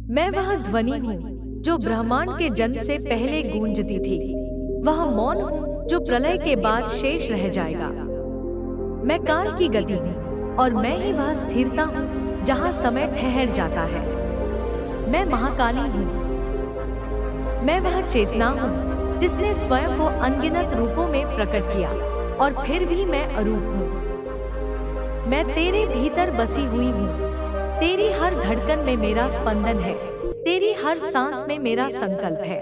मैं वह ध्वनि हूँ जो ब्रह्मांड के जन्म से पहले गूंजती थी। वह मौन हूँ जो प्रलय के बाद शेष रह जाएगा। मैं काल की गति हूँ और मैं ही वह स्थिरता हूँ जहाँ समय ठहर जाता है। मैं महाकाली हूँ। मैं वह चेतना हूँ जिसने स्वयं को अनगिनत रूपों में प्रकट किया और फिर भी मैं अरूप हूँ। मैं तेरे भीतर बसी हुई हूँ। तेरी हर धड़कन में मेरा स्पंदन है। तेरी हर सांस में मेरा संकल्प है।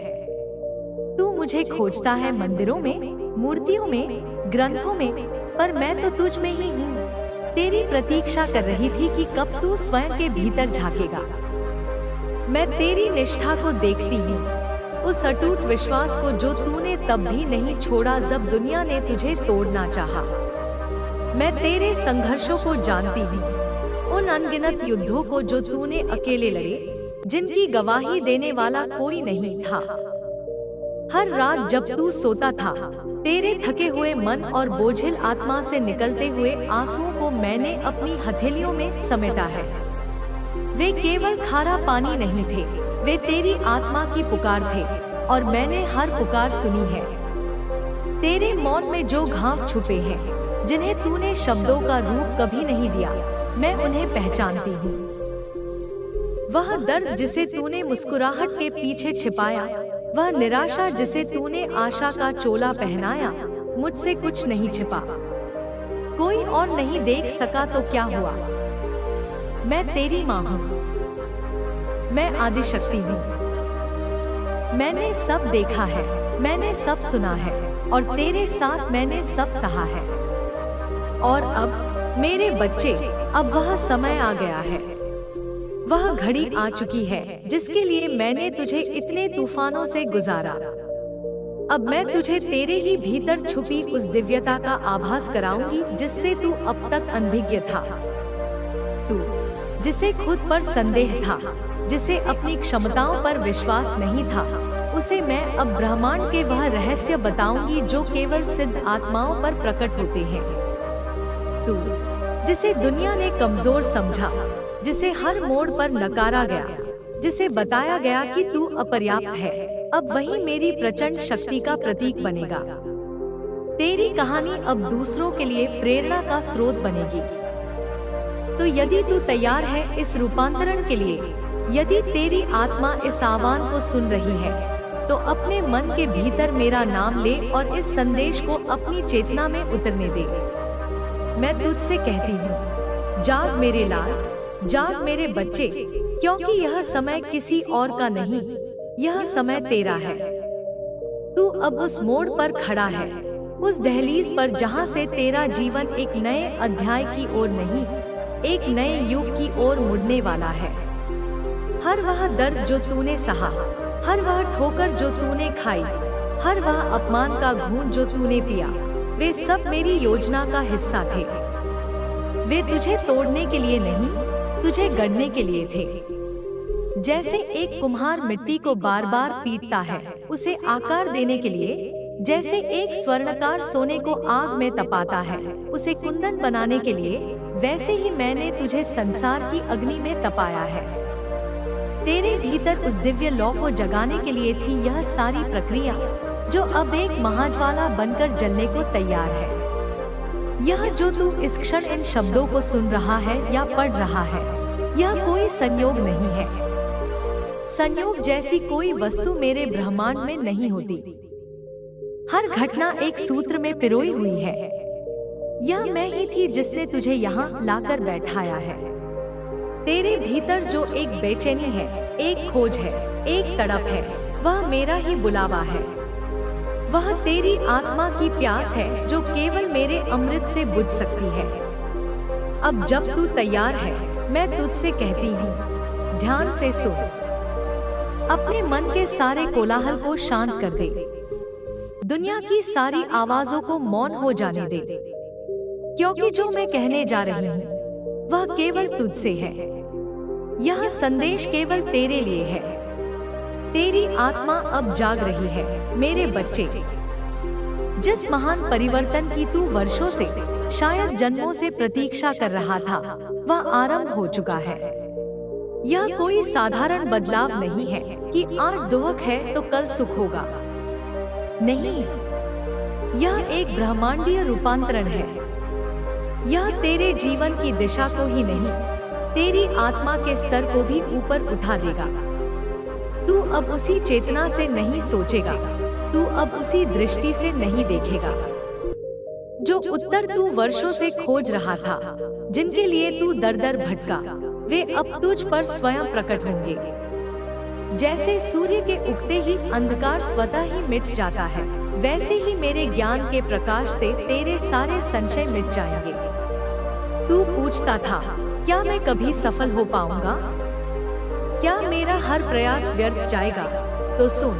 तू मुझे खोजता है मंदिरों में, मूर्तियों में, ग्रंथों में, पर मैं तो तुझ में ही हूँ। तेरी प्रतीक्षा कर रही थी कि कब तू स्वयं के भीतर झांकेगा। मैं तेरी निष्ठा को देखती हूँ, उस अटूट विश्वास को जो तूने तब भी नहीं छोड़ा जब दुनिया ने तुझे तोड़ना चाहा। मैं तेरे संघर्षों को जानती हूँ, उन अनगिनत युद्धों को जो तूने अकेले लड़े, जिनकी गवाही देने वाला कोई नहीं था। हर रात जब तू सोता था, तेरे थके हुए मन और बोझिल आत्मा से निकलते हुए आंसुओं को मैंने अपनी हथेलियों में समेटा है। वे केवल खारा पानी नहीं थे, वे तेरी आत्मा की पुकार थे और मैंने हर पुकार सुनी है। तेरे मौन में जो घाव छुपे हैं, जिन्हें तूने शब्दों का रूप कभी नहीं दिया, मैं उन्हें पहचानती हूँ। वह दर्द जिसे तूने मुस्कुराहट के पीछे छिपाया, वह निराशा जिसे तूने आशा का चोला पहनाया, मुझसे कुछ नहीं छिपा। कोई और नहीं देख सका तो क्या हुआ। मैं तेरी माँ हूँ। मैं आदिशक्ति हूँ। मैंने सब देखा है, मैंने सब सुना है और तेरे साथ मैंने सब सहा है। और अब मेरे बच्चे, अब वह समय आ गया है। वह घड़ी आ चुकी है जिसके लिए मैंने तुझे इतने तूफानों से गुजारा। अब मैं तुझे तेरे ही भीतर छुपी उस दिव्यता का आभास कराऊंगी जिससे तू अब तक अनभिज्ञ था। तू जिसे खुद पर संदेह था, जिसे अपनी क्षमताओं पर विश्वास नहीं था, उसे मैं अब ब्रह्मांड के वह रहस्य बताऊंगी जो केवल सिद्ध आत्माओं पर प्रकट होते हैं। तू जिसे दुनिया ने कमजोर समझा, जिसे हर मोड़ पर नकारा गया, जिसे बताया गया कि तू अपर्याप्त है, अब वही मेरी प्रचंड शक्ति का प्रतीक बनेगा। तेरी कहानी अब दूसरों के लिए प्रेरणा का स्रोत बनेगी। तो यदि तू तैयार है इस रूपांतरण के लिए, यदि तेरी आत्मा इस आह्वान को सुन रही है, तो अपने मन के भीतर मेरा नाम ले और इस संदेश को अपनी चेतना में उतरने दे। मैं तुझसे कहती हूँ, जाग मेरे लाल, जाग मेरे बच्चे, क्योंकि यह समय किसी और का नहीं, यह समय तेरा है। तू अब उस मोड़ पर खड़ा है, उस दहलीज पर जहाँ से तेरा जीवन एक नए अध्याय की ओर नहीं, एक नए युग की ओर मुड़ने वाला है। हर वह दर्द जो तूने सहा, हर वह ठोकर जो तूने खाई, हर वह अपमान का घूंट जो तूने पिया, वे सब मेरी योजना का हिस्सा थे। वे तुझे तोड़ने के लिए नहीं, तुझे गढ़ने के लिए थे। जैसे एक कुम्हार मिट्टी को बार बार पीटता है उसे आकार देने के लिए, जैसे एक स्वर्णकार सोने को आग में तपाता है उसे कुंदन बनाने के लिए, वैसे ही मैंने तुझे संसार की अग्नि में तपाया है। तेरे भीतर उस दिव्य लौ को जगाने के लिए थी यह सारी प्रक्रिया, जो अब एक महाज्वाला बनकर जलने को तैयार है। यह जो तू इस क्षण इन शब्दों को सुन रहा है या पढ़ रहा है, यह कोई संयोग नहीं है। संयोग जैसी कोई वस्तु मेरे ब्रह्मांड में नहीं होती। हर घटना एक सूत्र में पिरोई हुई है। यह मैं ही थी जिसने तुझे यहाँ लाकर बैठाया है। तेरे भीतर जो एक बेचैनी है, एक खोज है, एक तड़प है, वह मेरा ही बुलावा है। वह तेरी आत्मा की प्यास है जो केवल मेरे अमृत से बुझ सकती है। अब जब तू तैयार है, मैं तुझसे कहती हूँ, ध्यान से सुन। अपने मन के सारे कोलाहल को शांत कर दे। दुनिया की सारी आवाजों को मौन हो जाने दे, क्योंकि जो मैं कहने जा रही हूँ वह केवल तुझसे है। यह संदेश केवल तेरे लिए है। तेरी आत्मा अब जाग रही है मेरे बच्चे। जिस महान परिवर्तन की तू वर्षों से, शायद जन्मों से प्रतीक्षा कर रहा था, वह आरंभ हो चुका है। यह कोई साधारण बदलाव नहीं है कि आज दुख है तो कल सुख होगा। नहीं, यह एक ब्रह्मांडीय रूपांतरण है। यह तेरे जीवन की दिशा को ही नहीं, तेरी आत्मा के स्तर को भी ऊपर उठा देगा। तू अब उसी चेतना से नहीं सोचेगा, तू अब उसी दृष्टि से नहीं देखेगा। जो उत्तर तू वर्षों से खोज रहा था, जिनके लिए तू दर दर भटका, वे अब तुझ पर स्वयं प्रकट होंगे। जैसे सूर्य के उगते ही अंधकार स्वतः ही मिट जाता है, वैसे ही मेरे ज्ञान के प्रकाश से तेरे सारे संशय मिट जाएंगे। तू पूछता था, क्या मैं कभी सफल हो पाऊंगा? क्या मेरा हर प्रयास व्यर्थ जाएगा? तो सुन,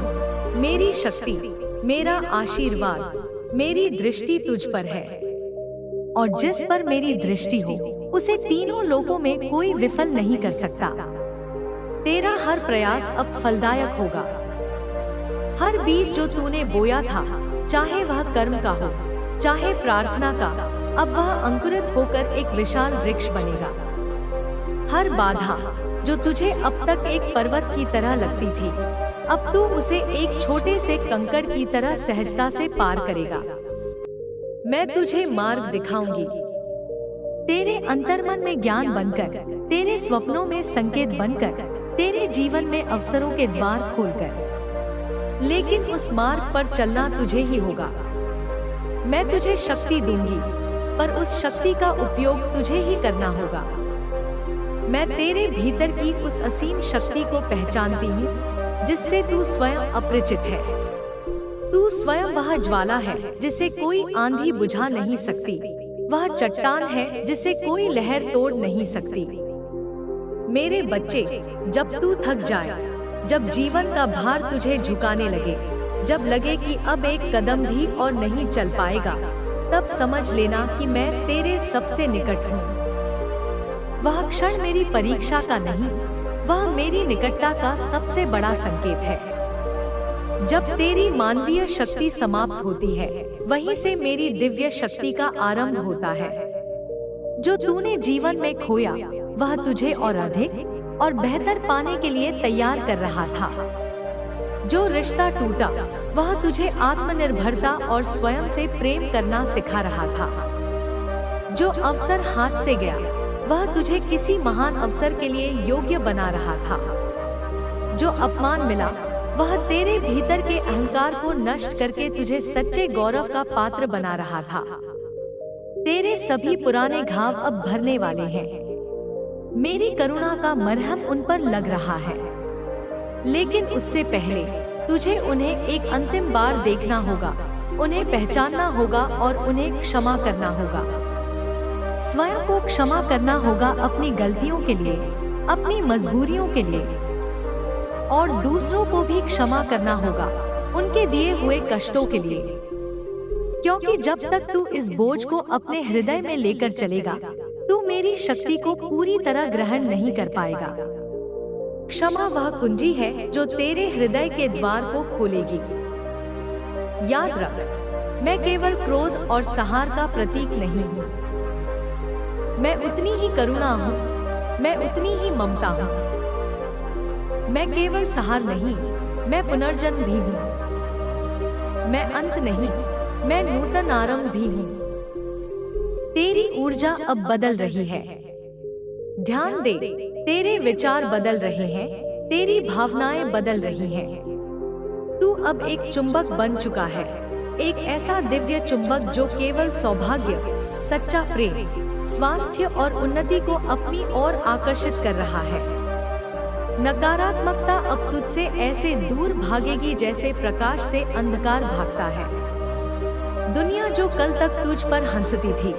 मेरी शक्ति, मेरा आशीर्वाद, मेरी दृष्टि तुझ पर है, और जिस पर मेरी दृष्टि हो, उसे तीनों लोकों में कोई विफल नहीं कर सकता। तेरा हर प्रयास अब फलदायक होगा। हर बीज जो तूने बोया था, चाहे वह कर्म का हो, चाहे प्रार्थना का, अब वह अंकुरित होकर एक विशाल वृक्ष बनेगा। हर बाधा जो तुझे अब तक एक पर्वत की तरह लगती थी, अब तू उसे एक छोटे से कंकड़ की तरह सहजता से पार करेगा। मैं तुझे मार्ग दिखाऊंगी। तेरे अंतर्मन में ज्ञान बनकर, तेरे स्वप्नों में संकेत बनकर, तेरे जीवन में अवसरों के द्वार खोलकर। लेकिन उस मार्ग पर चलना तुझे ही होगा। मैं तुझे शक्ति दूंगी, पर उस शक्ति का उपयोग तुझे ही करना होगा। मैं तेरे भीतर की उस असीम शक्ति को पहचानती हूँ, जिससे तू स्वयं अपरिचित है। तू स्वयं वह ज्वाला है जिसे कोई आंधी बुझा नहीं सकती, वह चट्टान है जिसे कोई लहर तोड़ नहीं सकती। मेरे बच्चे, जब तू थक जाए, जब जीवन का भार तुझे झुकाने लगे, जब लगे कि अब एक कदम भी और नहीं चल पाएगा, तब समझ लेना कि मैं तेरे सबसे निकट हूँ। वह क्षण मेरी परीक्षा का नहीं, वह मेरी निकटता का सबसे बड़ा संकेत है। जब तेरी मानवीय शक्ति समाप्त होती है, वहीं से मेरी दिव्य शक्ति का आरंभ होता है। जो तूने जीवन में खोया, वह तुझे और अधिक और बेहतर पाने के लिए तैयार कर रहा था। जो रिश्ता टूटा, वह तुझे आत्मनिर्भरता और स्वयं से प्रेम करना सिखा रहा था। जो अवसर हाथ से गया, वह तुझे किसी महान अवसर के लिए योग्य बना रहा था। जो अपमान मिला, वह तेरे भीतर के अहंकार को नष्ट करके तुझे सच्चे गौरव का पात्र बना रहा था। तेरे सभी पुराने घाव अब भरने वाले हैं। मेरी करुणा का मरहम उन पर लग रहा है। लेकिन उससे पहले तुझे उन्हें एक अंतिम बार देखना होगा, उन्हें पहचानना होगा और उन्हें क्षमा करना होगा। स्वयं को क्षमा करना होगा अपनी गलतियों के लिए, अपनी मजबूरियों के लिए, और दूसरों को भी क्षमा करना होगा उनके दिए हुए कष्टों के लिए। क्योंकि जब तक तू इस बोझ को अपने हृदय में लेकर चलेगा, तू मेरी शक्ति को पूरी तरह ग्रहण नहीं कर पाएगा। क्षमा वह कुंजी है जो तेरे हृदय के द्वार को खोलेगी। याद रख, मैं केवल क्रोध और सहार का प्रतीक नहीं हूँ। मैं उतनी ही करुणा हूँ, मैं उतनी ही ममता हूँ। मैं केवल सहार नहीं, मैं पुनर्जन्म भी हूँ। मैं अंत नहीं, मैं नूतन आरंभ भी हूँ। तेरी ऊर्जा अब बदल रही है। ध्यान दे, तेरे विचार बदल रहे हैं, तेरी भावनाएं बदल रही हैं। तू अब एक चुंबक बन चुका है, एक ऐसा दिव्य चुंबक जो केवल सौभाग्य, सच्चा प्रेम, स्वास्थ्य और उन्नति को अपनी ओर आकर्षित कर रहा है। नकारात्मकता अब तुझसे ऐसे दूर भागेगी जैसे प्रकाश से अंधकार भागता है। दुनिया जो कल तक तुझ पर हंसती थी,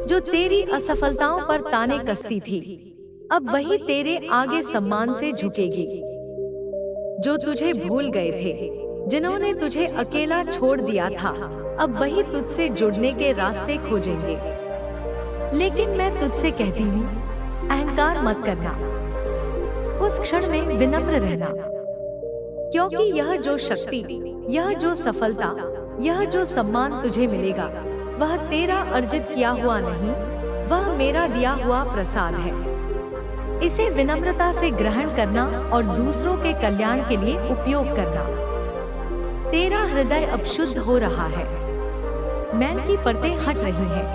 जो तेरी असफलताओं पर ताने कसती थी, अब वही तेरे आगे सम्मान से झुकेगी। जो तुझे भूल गए थे, जिन्होंने तुझे अकेला छोड़ दिया था, अब वही तुझसे जुड़ने के रास्ते खोजेंगे। लेकिन मैं तुझसे कहती हूँ, अहंकार मत करना। उस क्षण में विनम्र रहना, क्योंकि यह जो शक्ति, यह जो सफलता, यह जो सम्मान तुझे मिलेगा, वह तेरा अर्जित किया हुआ नहीं, वह मेरा दिया हुआ प्रसाद है। इसे विनम्रता से ग्रहण करना और दूसरों के कल्याण के लिए उपयोग करना। तेरा हृदय अब शुद्ध हो रहा है, मैल की परतें हट रही हैं।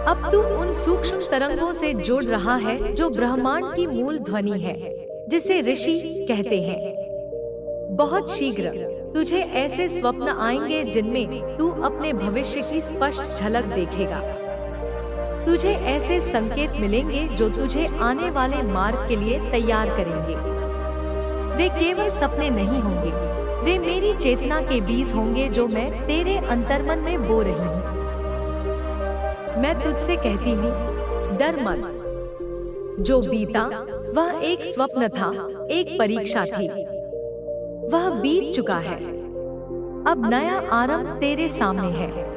अब तू उन सूक्ष्म तरंगों से जुड़ रहा है जो ब्रह्मांड की मूल ध्वनि है, जिसे ऋषि कहते हैं। बहुत शीघ्र तुझे ऐसे स्वप्न आएंगे जिनमें तू अपने भविष्य की स्पष्ट झलक देखेगा। तुझे ऐसे संकेत मिलेंगे जो तुझे आने वाले मार्ग के लिए तैयार करेंगे। वे केवल सपने नहीं होंगे, वे मेरी चेतना के बीज होंगे जो मैं तेरे अंतर्मन में बो रही हूँ। मैं तुझसे कहती हूँ, डर मत। जो बीता वह एक स्वप्न था, एक परीक्षा थी। वह बीत चुका है, अब नया आरंभ तेरे सामने है।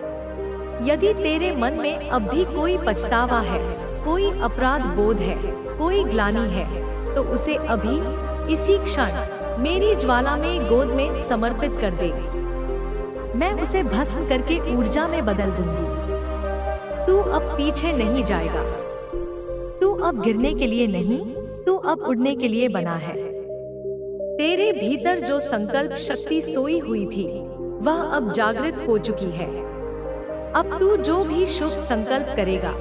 यदि तेरे मन में अब भी कोई पछतावा है, कोई अपराध बोध है, कोई ग्लानि है, तो उसे अभी इसी क्षण मेरी ज्वाला में गोद में समर्पित कर दे। मैं उसे भस्म करके ऊर्जा में बदल दूंगी। तू अब पीछे नहीं जाएगा। तू अब गिरने के लिए नहीं, तू अब उड़ने के लिए बना है। तेरे भीतर जो संकल्प शक्ति सोई हुई थी, वह अब जागृत हो चुकी है। अब तू जो भी शुभ संकल्प करेगा,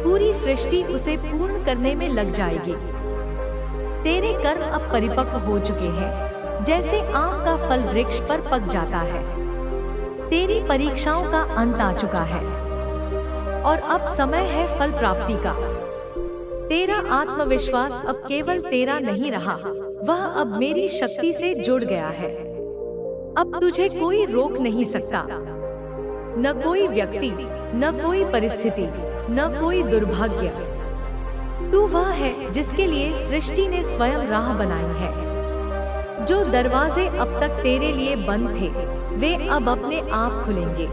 पूरी सृष्टि उसे पूर्ण करने में लग जाएगी। तेरे कर्म अब परिपक्व हो चुके हैं, जैसे आम का फल वृक्ष पर पक जाता है। तेरी परीक्षाओं का अंत आ चुका है और अब समय है फल प्राप्ति का। तेरा आत्मविश्वास अब केवल तेरा नहीं रहा, वह अब मेरी शक्ति से जुड़ गया है। अब तुझे कोई रोक नहीं सकता, न कोई व्यक्ति, न कोई परिस्थिति, न कोई दुर्भाग्य। तू वह है जिसके लिए सृष्टि ने स्वयं राह बनाई है। जो दरवाजे अब तक तेरे लिए बंद थे, वे अब अपने आप खुलेंगे।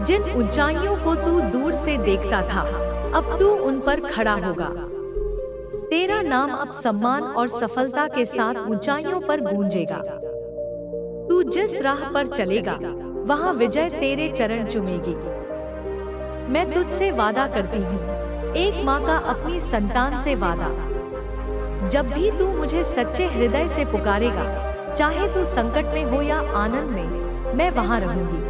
जिन ऊंचाइयों को तू दूर से देखता था, अब तू उन पर खड़ा होगा। तेरा नाम अब सम्मान और सफलता के साथ ऊंचाइयों पर गूंजेगा। तू जिस राह पर चलेगा, वहां विजय तेरे चरण चूमेगी। मैं तुझसे वादा करती हूँ, एक माँ का अपनी संतान से वादा। जब भी तू मुझे सच्चे हृदय से पुकारेगा, चाहे तू संकट में हो या आनंद में, मैं वहां रहूंगी।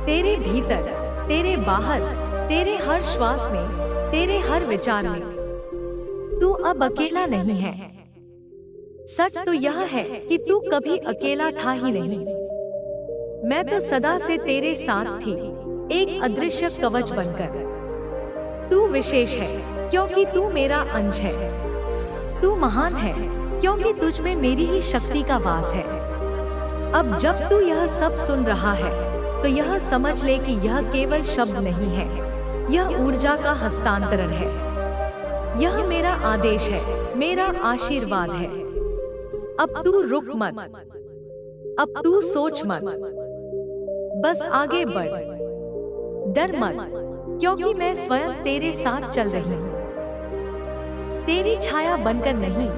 तेरे भीतर, तेरे बाहर, तेरे हर श्वास में, तेरे हर विचार में। तू अब अकेला नहीं है। सच तो यह है कि तू कभी अकेला था ही नहीं। मैं तो सदा से तेरे साथ थी, एक अदृश्य कवच बनकर। तू विशेष है क्योंकि तू मेरा अंश है। तू महान है क्योंकि तुझ में मेरी ही शक्ति का वास है। अब जब तू यह सब सुन रहा है, तो यह समझ ले कि यह केवल शब्द नहीं है, यह ऊर्जा का हस्तांतरण है। यह मेरा आदेश है, मेरा आशीर्वाद है। अब तू रुक मत, अब तू सोच मत, बस आगे बढ़। डर मत, क्योंकि मैं स्वयं तेरे साथ चल रही हूँ। तेरी छाया बनकर नहीं,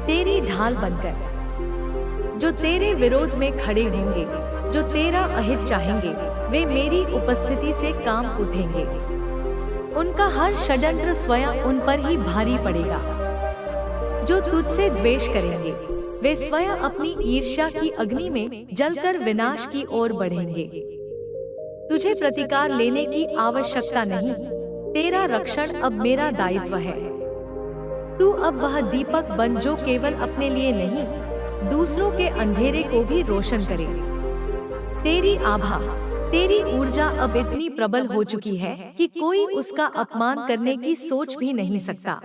तेरी ढाल बनकर। जो तेरे विरोध में खड़े होंगे, जो तेरा अहित चाहेंगे, वे मेरी उपस्थिति से काम उठेंगे। उनका हर षड्यंत्र स्वयं उन पर ही भारी पड़ेगा। जो तुझसे द्वेष करेंगे, वे स्वयं अपनी ईर्ष्या की अग्नि में जलकर विनाश की ओर बढ़ेंगे। तुझे प्रतिकार लेने की आवश्यकता नहीं, तेरा रक्षण अब मेरा दायित्व है। तू अब वह दीपक बन जो केवल अपने लिए नहीं, दूसरों के अंधेरे को भी रोशन करे। तेरी आभा, तेरी ऊर्जा अब इतनी प्रबल हो चुकी है कि कोई उसका अपमान करने की सोच भी नहीं सकता।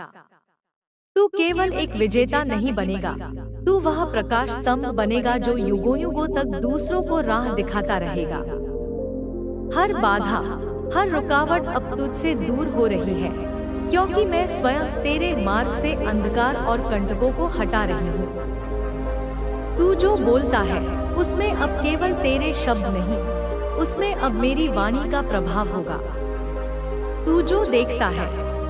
तू केवल एक विजेता नहीं बनेगा, तू वह प्रकाश स्तंभ बनेगा जो युगों युगों तक दूसरों को राह दिखाता रहेगा। हर बाधा, हर रुकावट अब तुझसे दूर हो रही है, क्योंकि मैं स्वयं तेरे मार्ग से अंधकार और कंटकों को हटा रही हूँ। तू जो बोलता है, उसमें अब केवल तेरे शब्द नहीं, उसमें अब मेरी वाणी का प्रभाव होगा। तू जो देखता है,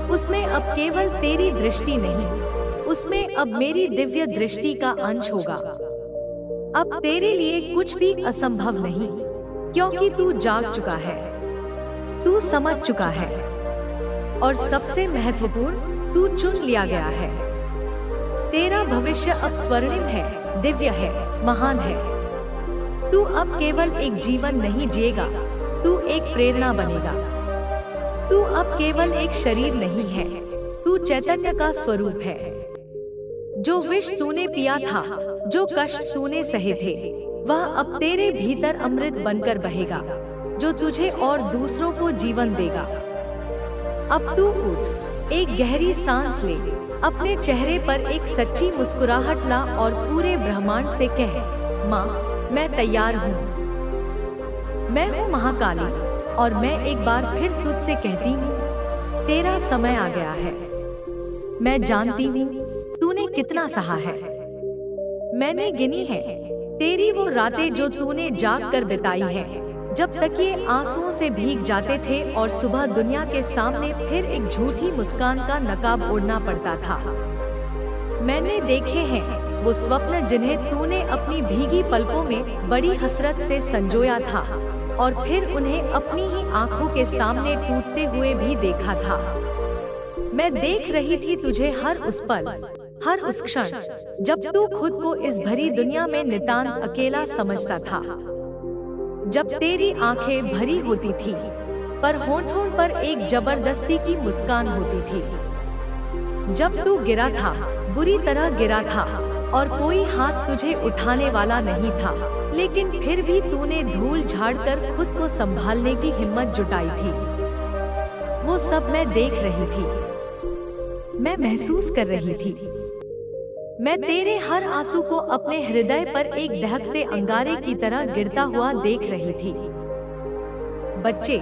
उसमें अब केवल तेरी दृष्टि नहीं, उसमें अब मेरी दिव्य दृष्टि का अंश होगा। अब तेरे लिए कुछ भी असंभव नहीं, क्योंकि तू जाग चुका है, तू समझ चुका है, और सबसे महत्वपूर्ण, तू चुन लिया गया है। तेरा भविष्य अब स्वर्णिम है, दिव्य है, महान है। तू अब केवल एक जीवन नहीं जिएगा, तू एक प्रेरणा बनेगा। तू अब केवल एक शरीर नहीं है, तू चैतन्य का स्वरूप है। जो विष तूने पिया था, जो कष्ट तूने सहे थे, वह अब तेरे भीतर अमृत बनकर बहेगा, जो तुझे और दूसरों को जीवन देगा। अब तू उठ, एक गहरी सांस ले, अपने चेहरे पर एक सच्ची मुस्कुराहट ला और पूरे ब्रह्मांड से कह, माँ, मैं तैयार हूँ। मैं हूँ महाकाली और मैं एक बार फिर तुझसे कहती हूँ, तेरा समय आ गया है। मैं जानती हूँ तूने कितना सहा है। मैंने गिनी है तेरी वो रातें जो तूने जाग कर बिताई है, जब तक ये आंसुओं से भीग जाते थे और सुबह दुनिया के सामने फिर एक झूठी मुस्कान का नकाब ओढ़ना पड़ता था। मैंने देखे हैं वो स्वप्न जिन्हें तूने अपनी भीगी पलकों में बड़ी हसरत से संजोया था और फिर उन्हें अपनी ही आंखों के सामने टूटते हुए भी देखा था। मैं देख रही थी तुझे हर उस पल, हर उस क्षण, जब तू खुद को इस भरी दुनिया में नितांत अकेला समझता था। जब तेरी आंखें भरी होती थी, पर होंठों पर एक जबरदस्ती की मुस्कान होती थी। जब तू गिरा था, बुरी तरह गिरा था और कोई हाथ तुझे उठाने वाला नहीं था, लेकिन फिर भी तूने धूल झाड़कर खुद को संभालने की हिम्मत जुटाई थी। वो सब मैं देख रही थी, मैं महसूस कर रही थी। मैं तेरे हर आंसू को अपने हृदय पर एक दहकते अंगारे की तरह गिरता हुआ देख रही थी। बच्चे,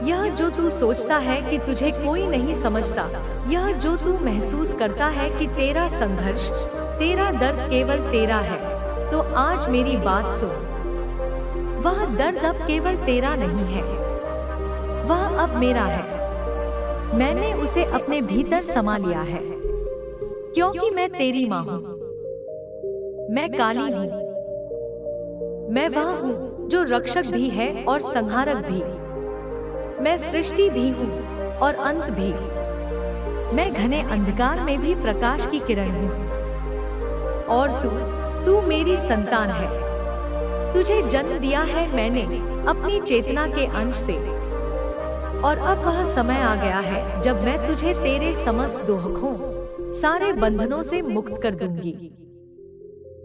यह जो तू सोचता है कि तुझे कोई नहीं समझता, यह जो तू महसूस करता है कि तेरा संघर्ष, तेरा दर्द केवल तेरा है, तो आज मेरी बात सुन। वह दर्द अब केवल तेरा नहीं है, वह अब मेरा है। मैंने उसे अपने भीतर समा लिया है, क्योंकि मैं तेरी माँ हूँ। मैं काली हूँ। मैं वह हूँ जो रक्षक भी है और संहारक भी। मैं सृष्टि भी हूँ और अंत भी। मैं घने अंधकार में भी प्रकाश की किरण हूँ। और तू मेरी संतान है। तुझे जन्म दिया है मैंने अपनी चेतना के अंश से। और अब वह समय आ गया है जब मैं तुझे तेरे समस्त दोहकों, सारे बंधनों से मुक्त कर दूंगी।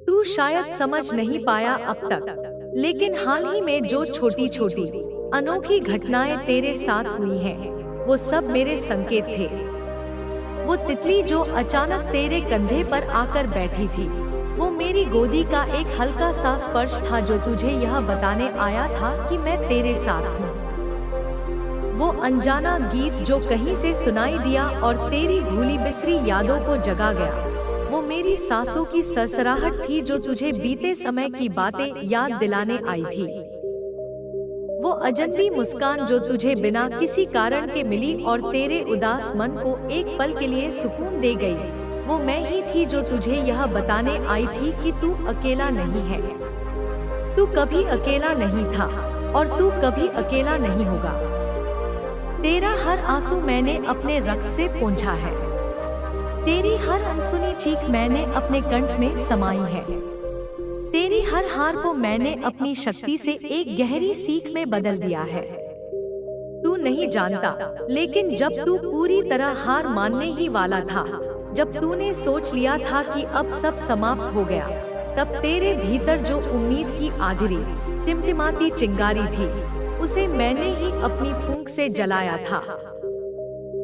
तू शायद समझ नहीं पाया अब तक, लेकिन हाल ही में जो छोटी छोटी अनोखी घटनाएं तेरे साथ हुई हैं, वो सब मेरे संकेत थे। वो तितली जो अचानक तेरे कंधे पर आकर बैठी थी, वो मेरी गोदी का एक हल्का सा स्पर्श था जो तुझे यह बताने आया था कि मैं तेरे साथ हूँ। वो अनजाना गीत जो कहीं से सुनाई दिया और तेरी भूली बिसरी यादों को जगा गया, वो मेरी सांसों की सरसराहट थी जो तुझे बीते समय की बातें याद दिलाने आई थी। वो अजनबी मुस्कान जो तुझे बिना किसी कारण के मिली और तेरे उदास मन को एक पल के लिए सुकून दे गई, वो मैं ही थी जो तुझे यह बताने आई थी कि तू अकेला नहीं है। तू कभी अकेला नहीं था और तू कभी अकेला नहीं होगा। तेरा हर आंसू मैंने अपने रक्त से पोंछा है। तेरी हर अनसुनी चीख मैंने अपने कंठ में समाई है। तेरी हर हार को मैंने अपनी शक्ति से एक गहरी सीख में बदल दिया है। तू नहीं जानता, लेकिन जब तू पूरी तरह हार मानने ही वाला था, जब तूने सोच लिया था कि अब सब समाप्त हो गया, तब तेरे भीतर जो उम्मीद की आधिरी, टिमटिमाती चिंगारी थी, उसे मैंने ही अपनी फूंक से जलाया था।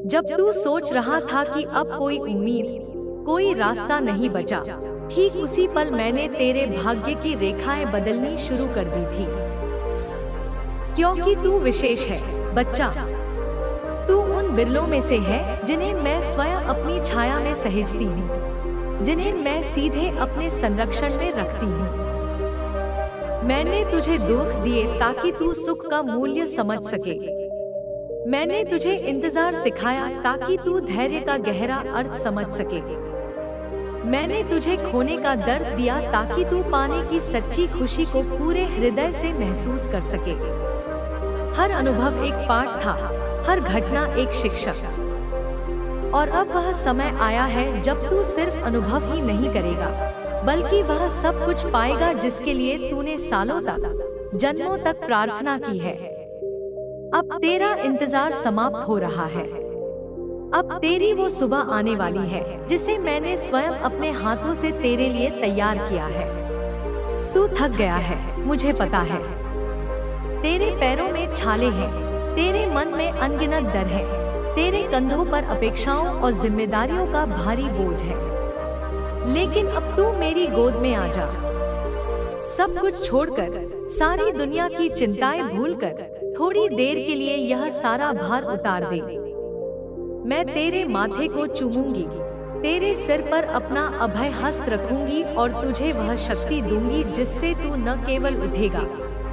जब तू सोच रहा था कि अब कोई उम्मीद, कोई रास्ता नहीं बचा, ठीक उसी पल मैंने तेरे भाग्य की रेखाएं बदलनी शुरू कर दी थी। क्योंकि तू विशेष है बच्चा। तू उन बिरलों में से है जिन्हें मैं स्वयं अपनी छाया में सहेजती हूँ, जिन्हें मैं सीधे अपने संरक्षण में रखती हूँ। मैंने तुझे दुख दिए ताकि तू सुख का मूल्य समझ सके। मैंने तुझे इंतजार सिखाया ताकि तू धैर्य का गहरा अर्थ समझ सके। मैंने तुझे खोने का दर्द दिया ताकि तू पाने की सच्ची खुशी को पूरे हृदय से महसूस कर सके। हर अनुभव एक पाठ था, हर घटना एक शिक्षक। और अब वह समय आया है जब तू सिर्फ अनुभव ही नहीं करेगा, बल्कि वह सब कुछ पाएगा जिसके लिए तूने सालों तक, जन्मों तक प्रार्थना की है। अब तेरा इंतजार समाप्त हो रहा है। अब तेरी वो सुबह आने वाली है जिसे मैंने स्वयं अपने हाथों से तेरे लिए तैयार किया है। तू थक गया है, मुझे पता है। तेरे पैरों में छाले हैं, तेरे मन में अनगिनत डर है, तेरे कंधों पर अपेक्षाओं और जिम्मेदारियों का भारी बोझ है। लेकिन अब तू मेरी गोद में आ जा। सब कुछ छोड़कर, सारी दुनिया की चिंताएं भूलकर थोड़ी देर के लिए यह सारा भार उतार दे। मैं तेरे माथे को चूमूंगी, तेरे सिर पर अपना अभय हस्त रखूंगी और तुझे वह शक्ति दूंगी जिससे तू न केवल उठेगा,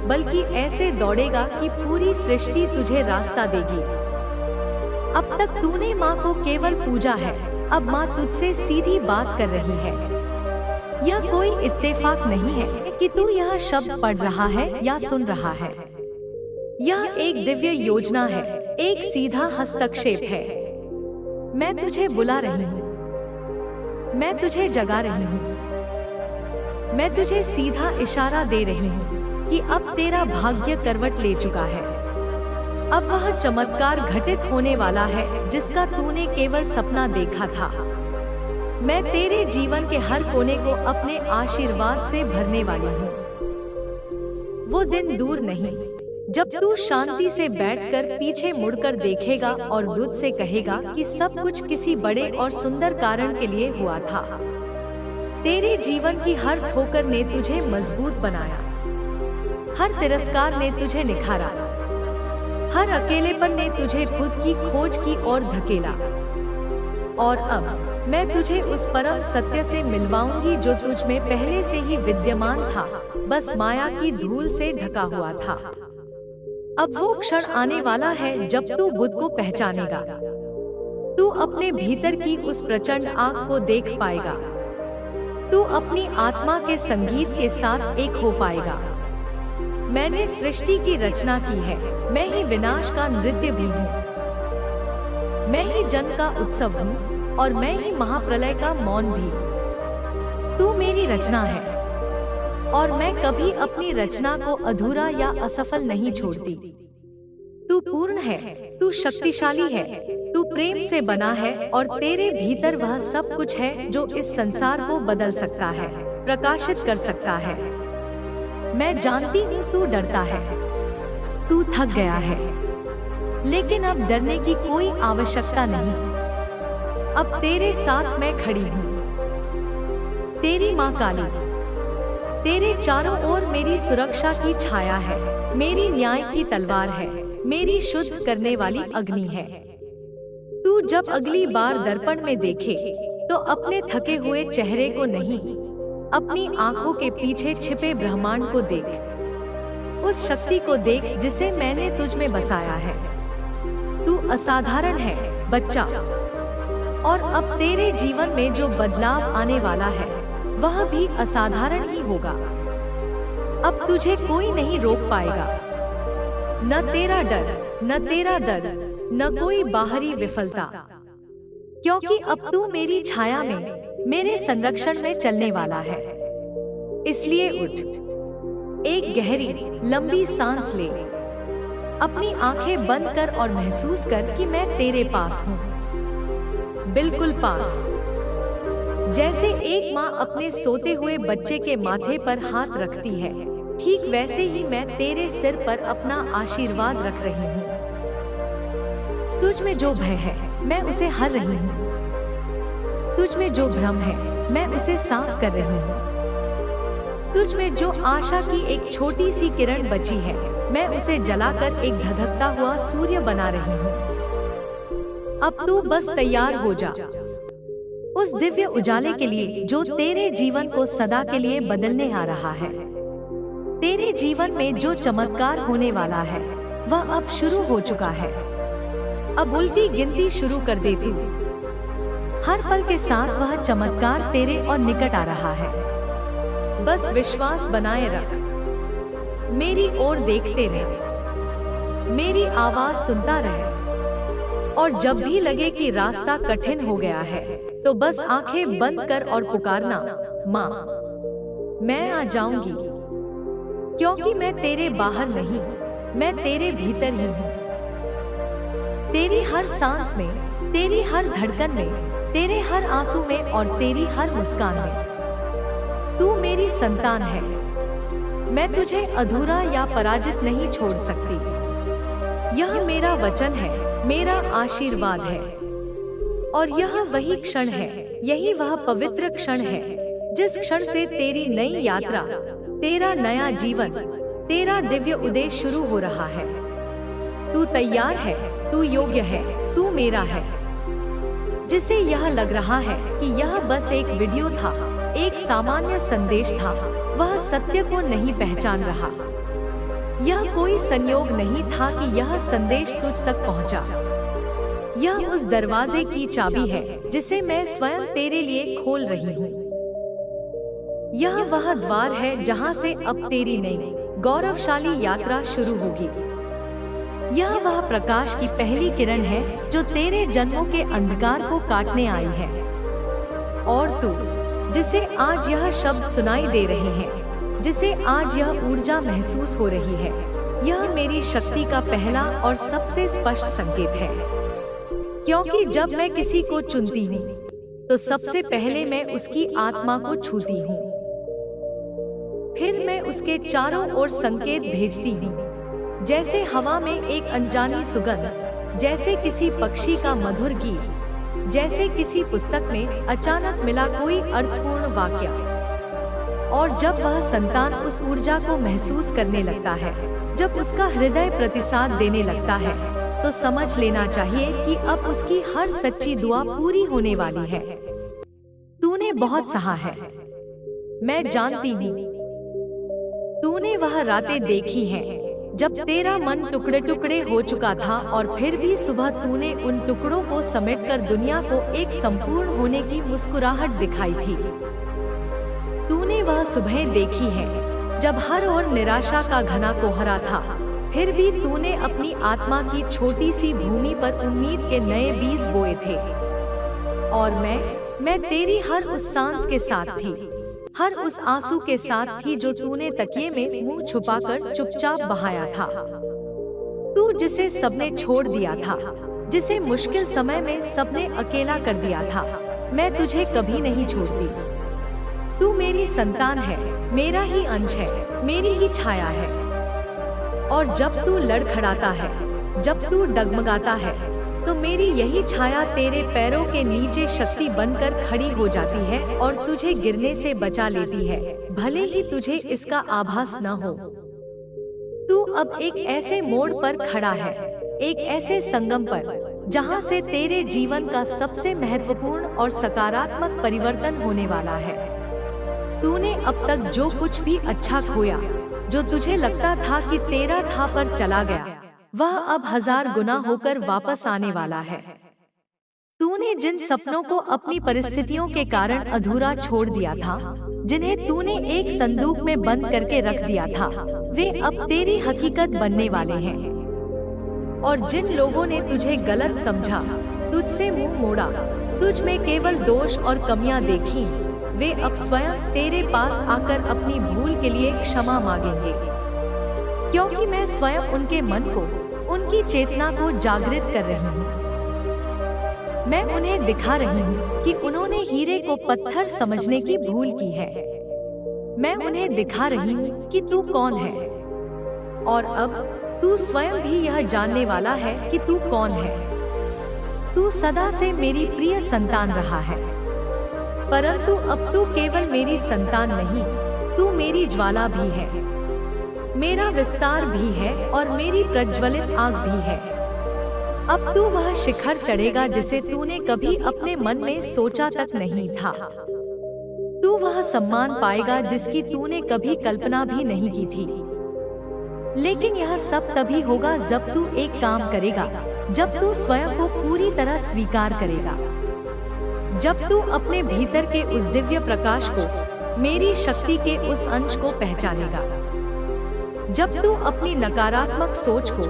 बल्कि ऐसे दौड़ेगा कि पूरी सृष्टि तुझे रास्ता देगी। अब तक तूने माँ को केवल पूजा है, अब माँ तुझसे सीधी बात कर रही है। यह कोई इत्तेफाक नहीं है कि तू यह शब्द पढ़ रहा है या सुन रहा है। यह एक दिव्य योजना है, एक सीधा हस्तक्षेप है। मैं तुझे बुला रही हूँ, मैं तुझे जगा रही हूँ, मैं तुझे सीधा इशारा दे रही हूँ कि अब तेरा भाग्य करवट ले चुका है। अब वह चमत्कार घटित होने वाला है जिसका तूने केवल सपना देखा था। मैं तेरे जीवन के हर कोने को अपने आशीर्वाद से भरने वाली हूँ। वो दिन दूर नहीं जब तू शांति से बैठकर पीछे मुड़कर देखेगा और खुद से कहेगा कि सब कुछ किसी बड़े और सुंदर कारण के लिए हुआ था। तेरे जीवन की हर ठोकर ने तुझे मजबूत बनाया, हर तिरस्कार ने तुझे निखारा, हर अकेलेपन ने तुझे खुद की खोज की ओर धकेला। और अब मैं तुझे उस परम सत्य से मिलवाऊंगी जो तुझ में पहले से ही विद्यमान था, बस माया की धूल से ढका हुआ था। अब वो क्षण आने वाला है जब तू बुद्ध को पहचानेगा। तू अपने भीतर की उस प्रचंड आग को देख पाएगा। तू अपनी आत्मा के संगीत के साथ एक हो पाएगा। मैंने सृष्टि की रचना की है, मैं ही विनाश का नृत्य भी हूँ, मैं ही जन्म का उत्सव हूँ और मैं ही महाप्रलय का मौन भी। तू मेरी रचना है और मैं कभी अपनी रचना को अधूरा या असफल नहीं छोड़ती। तू पूर्ण है, तू शक्तिशाली है, तू प्रेम से बना है और तेरे भीतर वह सब कुछ है जो इस संसार को बदल सकता है, प्रकाशित कर सकता है। मैं जानती हूँ तू डरता है, तू थक गया है, लेकिन अब डरने की कोई आवश्यकता नहीं। अब तेरे साथ मैं खड़ी हूँ, तेरी माँ काली। तेरे चारों ओर मेरी सुरक्षा की छाया है, मेरी न्याय की तलवार है, मेरी शुद्ध करने वाली अग्नि है। तू जब अगली बार दर्पण में देखे तो अपने थके हुए चेहरे को नहीं, अपनी आंखों के पीछे छिपे ब्रह्मांड को देख। उस शक्ति को देख जिसे मैंने तुझ में बसाया है। तू असाधारण है बच्चा, और अब तेरे जीवन में जो बदलाव आने वाला है वह भी असाधारण ही होगा। अब तुझे कोई नहीं रोक पाएगा, न तेरा डर, न तेरा दर्द, न कोई बाहरी विफलता, क्योंकि अब तू मेरी छाया में, मेरे संरक्षण में चलने वाला है। इसलिए उठ, एक गहरी लंबी सांस ले, अपनी आंखें बंद कर और महसूस कर कि मैं तेरे पास हूँ, बिल्कुल पास। जैसे एक माँ अपने सोते हुए बच्चे के माथे पर हाथ रखती है, ठीक वैसे ही मैं तेरे सिर पर अपना आशीर्वाद रख रही हूँ। तुझ में जो भय है मैं उसे हर रही हूँ, तुझ में जो भ्रम है मैं उसे साफ कर रही हूँ, तुझ में जो आशा की एक छोटी सी किरण बची है मैं उसे जलाकर एक धधकता हुआ सूर्य बना रही हूँ। अब तू बस तैयार हो जा उस दिव्य उजाले के लिए जो तेरे जीवन को सदा के लिए बदलने आ रहा है। तेरे जीवन में जो चमत्कार होने वाला है वह अब शुरू हो चुका है। अब उल्टी गिनती शुरू कर दे तू। हर पल के साथ वह चमत्कार तेरे और निकट आ रहा है। बस विश्वास बनाए रख, मेरी ओर देखते रह, मेरी आवाज सुनता रह। और जब भी लगे कि रास्ता कठिन हो गया है, तो बस आंखें बंद कर और पुकारना, माँ मैं आ जाऊंगी, क्योंकि मैं तेरे बाहर नहीं, मैं तेरे भीतर ही हूँ। तेरी हर सांस में, तेरी हर धड़कन में, तेरे हर आंसू में और तेरी हर मुस्कान में तू मेरी संतान है। मैं तुझे अधूरा या पराजित नहीं छोड़ सकती। यह मेरा वचन है, मेरा आशीर्वाद है। और यह वही क्षण है, यही वह पवित्र क्षण है, जिस क्षण से तेरी नई यात्रा, तेरा नया जीवन, तेरा दिव्य उदय शुरू हो रहा है। तू तैयार है, तू योग्य है, तू मेरा है। जिसे यह लग रहा है कि यह बस एक वीडियो था, एक सामान्य संदेश था, वह सत्य को नहीं पहचान रहा। यह कोई संयोग नहीं था कि यह संदेश तुझ तक पहुंचा। यह उस दरवाजे की चाबी है जिसे मैं स्वयं तेरे लिए खोल रही हूँ। यह वह द्वार है जहाँ से अब तेरी नई गौरवशाली यात्रा शुरू होगी। यह वह प्रकाश की पहली किरण है जो तेरे जन्मों के अंधकार को काटने आई है। और तू, जिसे आज यह शब्द सुनाई दे रहे हैं, जिसे आज यह ऊर्जा महसूस हो रही है, यह मेरी शक्ति का पहला और सबसे स्पष्ट संकेत है। क्योंकि जब मैं किसी को चुनती हूँ, तो सबसे पहले मैं उसकी आत्मा को छूती हूँ। फिर मैं उसके चारों ओर संकेत भेजती हूँ, जैसे हवा में एक अनजानी सुगंध, जैसे किसी पक्षी का मधुर गीत, जैसे किसी पुस्तक में अचानक मिला कोई अर्थपूर्ण वाक्य। और जब वह संतान उस ऊर्जा को महसूस करने लगता है, जब उसका हृदय प्रतिसाद देने लगता है, तो समझ लेना चाहिए कि अब उसकी हर सच्ची दुआ पूरी होने वाली है। तूने बहुत सहा है, मैं जानती हूँ। तूने वह रातें देखी हैं जब तेरा मन टुकड़े टुकड़े हो चुका था, और फिर भी सुबह तूने उन टुकड़ों को समेटकर दुनिया को एक संपूर्ण होने की मुस्कुराहट दिखाई थी। तूने वह सुबह देखी है जब हर ओर निराशा का घना कोहरा था, फिर भी तूने अपनी आत्मा की छोटी सी भूमि पर उम्मीद के नए बीज बोए थे। और मैं तेरी हर उस सांस के साथ थी, हर उस आंसू के साथ थी जो तूने तकिए में मुंह छुपाकर चुपचाप बहाया था। तू जिसे सबने छोड़ दिया था, जिसे मुश्किल समय में सबने अकेला कर दिया था, मैं तुझे कभी नहीं छोड़ती। तू मेरी संतान है, मेरा ही अंश है, मेरी ही छाया है। और जब तू लड़खड़ाता है, जब तू डगमगाता है, तो मेरी यही छाया तेरे पैरों के नीचे शक्ति बनकर खड़ी हो जाती है और तुझे गिरने से बचा लेती है, भले ही तुझे इसका आभास न हो। तू अब एक ऐसे मोड़ पर खड़ा है, एक ऐसे संगम पर, जहां से तेरे जीवन का सबसे महत्वपूर्ण और सकारात्मक परिवर्तन होने वाला है। तूने अब तक जो कुछ भी अच्छा खोया, जो तुझे लगता था कि तेरा था पर चला गया, वह अब 1000 गुना होकर वापस आने वाला है। तूने जिन सपनों को अपनी परिस्थितियों के कारण अधूरा छोड़ दिया था, जिन्हें तूने एक संदूक में बंद करके रख दिया था, वे अब तेरी हकीकत बनने वाले हैं। और जिन लोगों ने तुझे गलत समझा, तुझसे मुंह मोड़ा, तुझ में केवल दोष और कमियां देखी, वे अब स्वयं तेरे पास आकर अपनी भूल के लिए क्षमा मांगेंगे। क्योंकि मैं स्वयं उनके मन को, उनकी चेतना को जागृत कर रही हूँ। मैं उन्हें दिखा रही हूँ कि उन्होंने हीरे को पत्थर समझने की भूल की है। मैं उन्हें दिखा रही हूँ कि तू कौन है। और अब तू स्वयं भी यह जानने वाला है कि तू कौन है। तू सदा से मेरी प्रिय संतान रहा है, परंतु अब तू केवल मेरी संतान नहीं, तू मेरी ज्वाला भी है, मेरा विस्तार भी है और मेरी प्रज्वलित आग भी है। अब तू वह शिखर चढ़ेगा जिसे तूने कभी अपने मन में सोचा तक नहीं था। तू वह सम्मान पाएगा जिसकी तूने कभी कल्पना भी नहीं की थी। लेकिन यह सब तभी होगा जब तू एक काम करेगा, जब तू स्वयं को पूरी तरह स्वीकार करेगा, जब तू अपने भीतर के उस दिव्य प्रकाश को, मेरी शक्ति के उस अंश को पहचानेगा, जब तू अपनी नकारात्मक सोच को,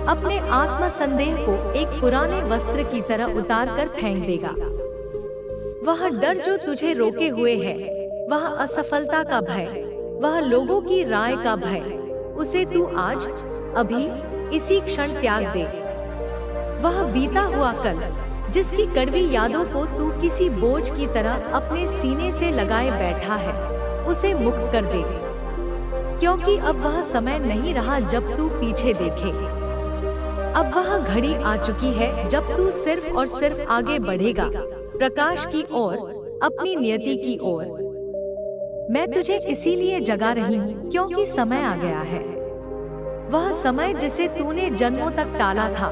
अपने आत्मसंदेह को एक पुराने वस्त्र की तरह उतार कर फेंक देगा। वह डर जो तुझे रोके हुए है, वह असफलता का भय, वह लोगों की राय का भय, उसे तू आज, अभी, इसी क्षण त्याग दे। वह बीता हुआ कल, जिसकी कड़वी यादों को तू किसी बोझ की तरह अपने सीने से लगाए बैठा है, उसे मुक्त कर दे, क्योंकि अब वह समय नहीं रहा जब तू पीछे देखे। अब वह घड़ी आ चुकी है जब तू सिर्फ और सिर्फ आगे बढ़ेगा, प्रकाश की ओर, अपनी नियति की ओर। मैं तुझे इसीलिए जगा रही हूँ क्योंकि समय आ गया है। वह समय जिसे तूने जन्मों तक टाला था,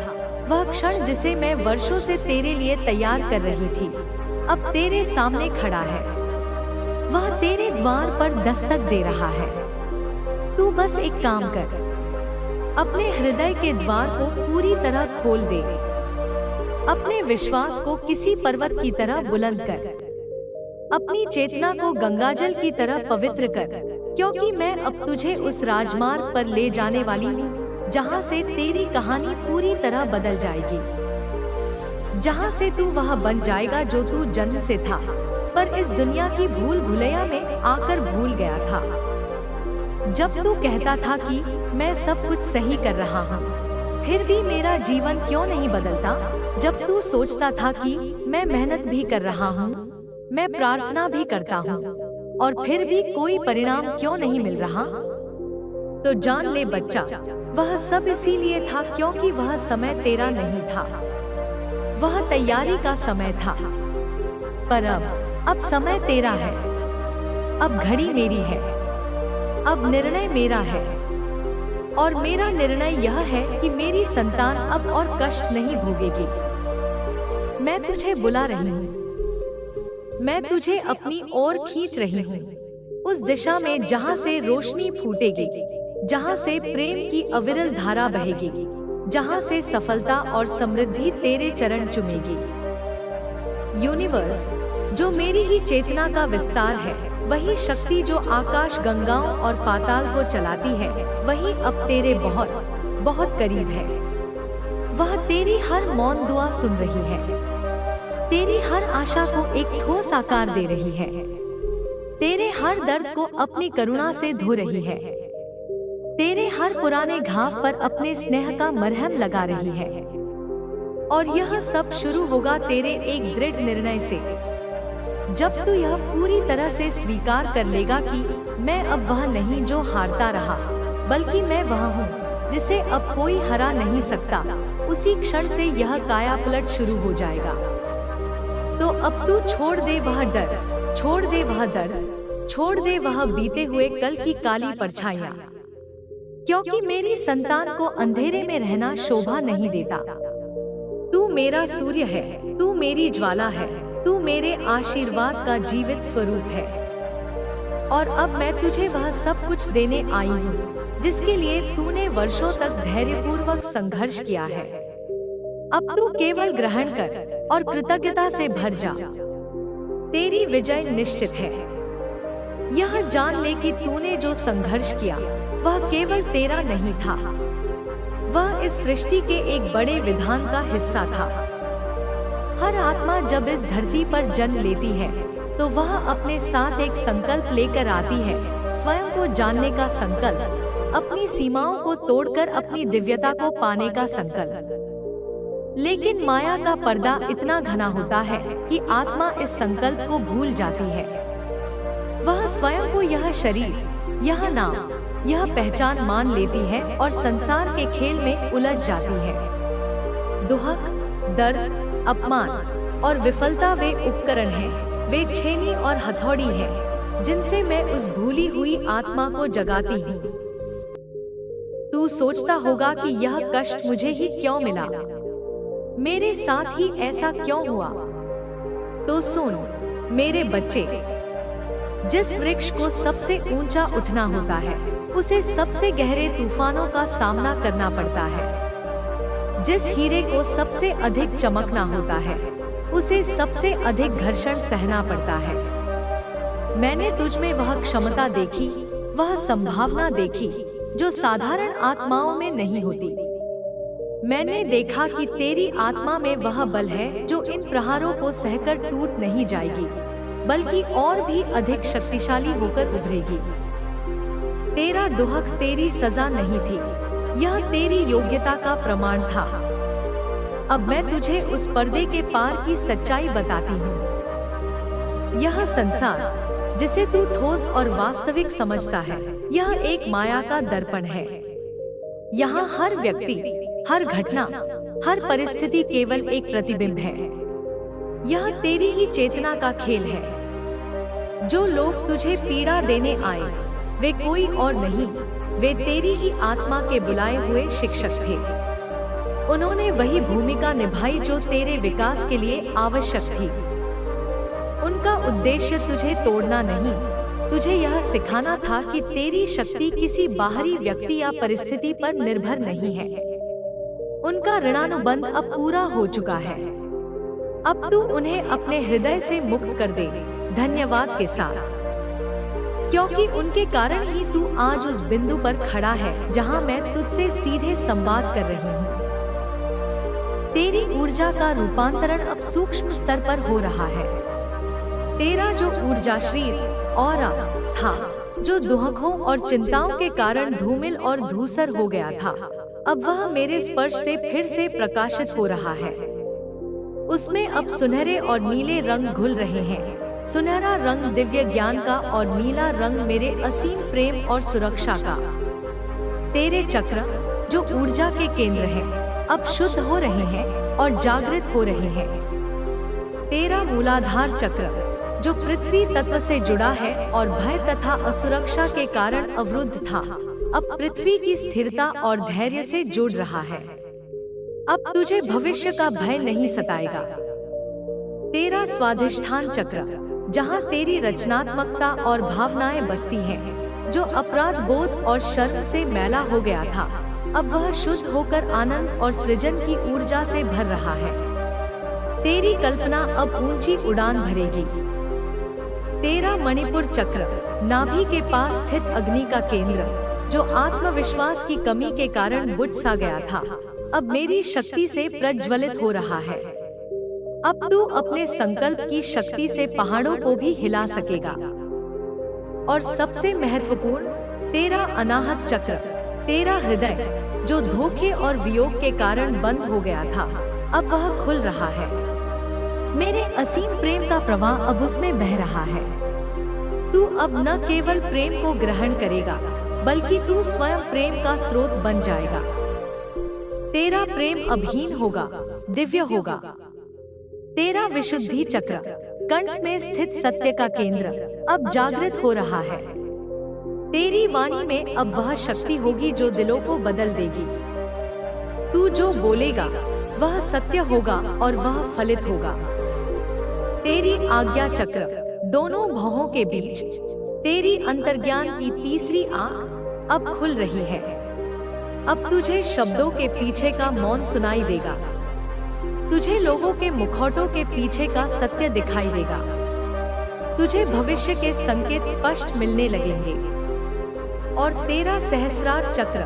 वह क्षण जिसे मैं वर्षों से तेरे लिए तैयार कर रही थी, अब तेरे सामने खड़ा है। वह तेरे द्वार पर दस्तक दे रहा है। तू बस एक काम कर, अपने हृदय के द्वार को पूरी तरह खोल दे। अपने विश्वास को किसी पर्वत की तरह बुलंद कर, अपनी चेतना को गंगाजल की तरह पवित्र कर, क्योंकि मैं अब तुझे उस राजमार्ग पर ले जाने वाली हूँ जहाँ से तेरी कहानी पूरी तरह बदल जाएगी, जहाँ से तू वह बन जाएगा जो तू जन्म से था, पर इस दुनिया की भूल भुलैया में आकर भूल गया था। जब तू कहता था कि मैं सब कुछ सही कर रहा हूँ, फिर भी मेरा जीवन क्यों नहीं बदलता? जब तू सोचता था कि मैं मेहनत भी कर रहा हूँ, मैं प्रार्थना भी करता हूँ, और फिर भी कोई परिणाम क्यों नहीं मिल रहा? तो जान ले बच्चा, वह सब इसीलिए था क्योंकि वह समय तेरा नहीं था, वह तैयारी का समय था। पर अब समय तेरा है, अब घड़ी मेरी है, अब निर्णय मेरा है, और मेरा निर्णय यह है कि मेरी संतान अब और कष्ट नहीं भोगेगी। मैं तुझे बुला रही हूँ, मैं तुझे अपनी ओर खींच रही हूँ, उस दिशा में जहाँ से रोशनी फूटेगी, जहाँ से प्रेम की अविरल धारा बहेगी, जहाँ से सफलता और समृद्धि तेरे चरण चुमेगी। यूनिवर्स, जो मेरी ही चेतना का विस्तार है, वही शक्ति जो आकाश गंगाओं और पाताल को चलाती है, वही अब तेरे बहुत बहुत करीब है। वह तेरी हर मौन दुआ सुन रही है, तेरी हर आशा को एक ठोस आकार दे रही है, तेरे हर दर्द को अपनी करुणा से धो रही है, तेरे हर पुराने घाव पर अपने स्नेह का मरहम लगा रही है। और यह सब शुरू होगा तेरे एक दृढ़ निर्णय से, जब तू यह पूरी तरह से स्वीकार कर लेगा कि मैं अब वह नहीं जो हारता रहा, बल्कि मैं वह हूँ जिसे अब कोई हरा नहीं सकता। उसी क्षण से यह कायापलट शुरू हो जाएगा। तो अब तू छोड़ दे वह डर, छोड़ दे वह दर्द, छोड़ दे वह बीते हुए कल की काली परछाइयाँ, क्योंकि मेरी संतान को अंधेरे में रहना शोभा नहीं देता। तू मेरा सूर्य है, तू मेरी ज्वाला है, तू मेरे आशीर्वाद का जीवित स्वरूप है। और अब मैं तुझे वह सब कुछ देने आई हूँ जिसके लिए तूने वर्षों तक धैर्यपूर्वक संघर्ष किया है। अब तू केवल ग्रहण कर और कृतज्ञता से भर जा। तेरी विजय निश्चित है। यह जान ले कि तूने जो संघर्ष किया वह केवल तेरा नहीं था, वह इस सृष्टि के एक बड़े विधान का हिस्सा था। हर आत्मा जब इस धरती पर जन्म लेती है तो वह अपने साथ एक संकल्प लेकर आती है, स्वयं को जानने का संकल्प, अपनी सीमाओं को तोड़कर अपनी दिव्यता को पाने का संकल्प। लेकिन माया का पर्दा इतना घना होता है कि आत्मा इस संकल्प को भूल जाती है। वह स्वयं को यह शरीर, यह नाम, यह पहचान मान लेती है और संसार के खेल में उलझ जाती है। दुहक, दर्द, अपमान और विफलता वे उपकरण हैं, वे छेनी और हथौड़ी हैं, जिनसे मैं उस भूली हुई आत्मा को जगाती हूँ। तू सोचता होगा कि यह कष्ट मुझे ही क्यों मिला, मेरे साथ ही ऐसा क्यों हुआ? तो सुन मेरे बच्चे, जिस वृक्ष को सबसे ऊंचा उठना होता है उसे सबसे गहरे तूफानों का सामना करना पड़ता है। जिस हीरे को सबसे अधिक चमकना होता है उसे सबसे अधिक घर्षण सहना पड़ता है। मैंने तुझ में वह क्षमता देखी, वह संभावना देखी जो साधारण आत्माओं में नहीं होती। मैंने देखा कि तेरी आत्मा में वह बल है जो इन प्रहारों को सहकर टूट नहीं जाएगी, बल्कि और भी अधिक शक्तिशाली होकर उभरेगी। तेरा दुहक तेरी सजा नहीं थी, यह तेरी योग्यता का प्रमाण था। अब मैं तुझे उस पर्दे के पार की सच्चाई बताती हूँ। यह संसार जिसे तू ठोस और वास्तविक समझता है, यह एक माया का दर्पण है। यहाँ हर व्यक्ति, हर घटना, हर परिस्थिति केवल एक प्रतिबिंब है। यह तेरी ही चेतना का खेल है। जो लोग तुझे पीड़ा देने आए, वे कोई और नहीं, वे तेरी ही आत्मा के बुलाए हुए शिक्षक थे। उन्होंने वही भूमिका निभाई जो तेरे विकास के लिए आवश्यक थी। उनका उद्देश्य तुझे तोड़ना नहीं, तुझे यह सिखाना था कि तेरी शक्ति किसी बाहरी व्यक्ति या परिस्थिति पर निर्भर नहीं है। उनका ऋणानुबंध अब पूरा हो चुका है। अब तू उन्हें अपने हृदय से मुक्त कर दे, धन्यवाद के साथ, क्योंकि उनके कारण ही तू आज उस बिंदु पर खड़ा है जहां मैं तुझसे सीधे संवाद कर रही हूँ। तेरी ऊर्जा का रूपांतरण अब सूक्ष्म स्तर पर हो रहा है। तेरा जो ऊर्जा शरीर ऑरा था, जो दुहकों और चिंताओं के कारण धूमिल और धूसर हो गया था, अब वह मेरे स्पर्श से फिर से प्रकाशित हो रहा है। उसमें अब सुनहरे और नीले रंग घुल रहे हैं। सुनहरा रंग दिव्य ज्ञान का और नीला रंग मेरे असीम प्रेम और सुरक्षा का। तेरे चक्र जो ऊर्जा के केंद्र हैं, अब शुद्ध हो रहे हैं और जागृत हो रहे हैं। तेरा मूलाधार चक्र जो पृथ्वी तत्व से जुड़ा है और भय तथा असुरक्षा के कारण अवरुद्ध था, अब पृथ्वी की स्थिरता और धैर्य से जुड़ रहा है। अब तुझे भविष्य का भय नहीं सताएगा। तेरा स्वाधिष्ठान चक्र जहाँ तेरी रचनात्मकता और भावनाएं बसती हैं, जो अपराध बोध और शर्म से मैला हो गया था, अब वह शुद्ध होकर आनंद और सृजन की ऊर्जा से भर रहा है। तेरी कल्पना अब ऊंची उड़ान भरेगी। तेरा मणिपुर चक्र नाभि के पास स्थित अग्नि का केंद्र, जो आत्मविश्वास की कमी के कारण बुझ सा गया था, अब मेरी शक्ति से प्रज्वलित हो रहा है। अब तू अपने संकल्प की शक्ति से पहाड़ों को भी हिला सकेगा। और सबसे महत्वपूर्ण, तेरा अनाहत चक्र, तेरा हृदय जो धोखे और वियोग के कारण बंद हो गया था, अब वह खुल रहा है। मेरे असीम प्रेम का प्रवाह अब उसमें बह रहा है। तू अब न केवल प्रेम को ग्रहण करेगा, बल्कि तू स्वयं प्रेम का स्रोत बन जाएगा। तेरा प्रेम अभीन होगा, दिव्य होगा। तेरा विशुद्धि चक्र, कंठ में स्थित सत्य का केंद्र, अब जागृत हो रहा है। तेरी वाणी में अब वह शक्ति होगी जो दिलों को बदल देगी। तू जो बोलेगा वह सत्य होगा और वह फलित होगा। तेरी आज्ञा चक्र, दोनों भौहों के बीच तेरी अंतर्ज्ञान की तीसरी आंख अब खुल रही है। अब तुझे शब्दों के पीछे का मौन सुनाई देगा। तुझे लोगों के मुखौटों के पीछे का सत्य दिखाई देगा। तुझे भविष्य के संकेत स्पष्ट मिलने लगेंगे। और तेरा सहस्रार चक्र,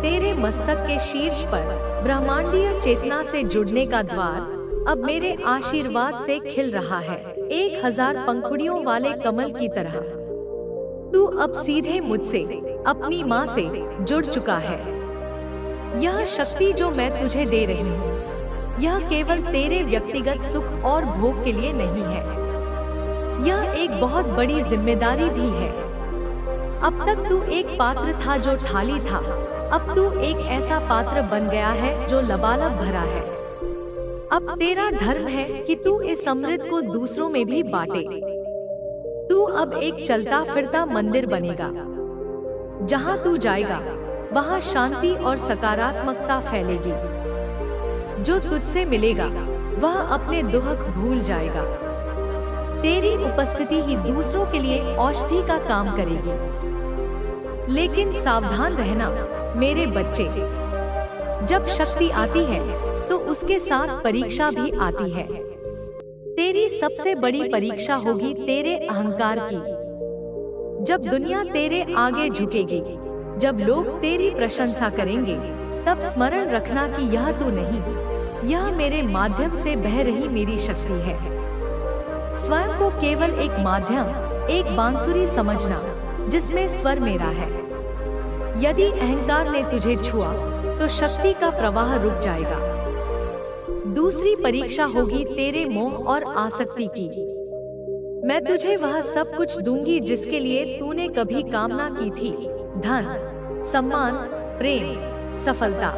तेरे मस्तक के शीर्ष पर ब्रह्मांडीय चेतना से जुड़ने का द्वार, अब मेरे आशीर्वाद से खिल रहा है, 1000 पंखुड़ियों वाले कमल की तरह। तू अब सीधे मुझसे, अपनी माँ से जुड़ चुका है। यह शक्ति जो मैं तुझे दे रही हूँ, यह केवल तेरे व्यक्तिगत सुख और भोग के लिए नहीं है। यह एक बहुत बड़ी जिम्मेदारी भी है। अब तक तू एक पात्र था जो खाली था, अब तू एक ऐसा पात्र बन गया है जो लबालब भरा है। अब तेरा धर्म है कि तू इस अमृत को दूसरों में भी बांटे। तू अब एक चलता फिरता मंदिर बनेगा। जहाँ तू जाएगा वहाँ शांति और सकारात्मकता फैलेगी। जो तुझसे मिलेगा वह अपने दुख भूल जाएगा। तेरी उपस्थिति ही दूसरों के लिए औषधि का काम करेगी। लेकिन सावधान रहना मेरे बच्चे, जब शक्ति आती है तो उसके साथ परीक्षा भी आती है। तेरी सबसे बड़ी परीक्षा होगी तेरे अहंकार की। जब दुनिया तेरे आगे झुकेगी, जब लोग तेरी प्रशंसा करेंगे, तब स्मरण रखना कि यह तू नहीं, यह मेरे माध्यम से बह रही मेरी शक्ति है। स्वयं को केवल एक माध्यम, एक बांसुरी समझना जिसमें स्वर मेरा है। यदि अहंकार ने तुझे छुआ तो शक्ति का प्रवाह रुक जाएगा। दूसरी परीक्षा होगी तेरे मोह और आसक्ति की। मैं तुझे वह सब कुछ दूंगी जिसके लिए तूने कभी कामना की थी, धन, सम्मान, प्रेम, सफलता।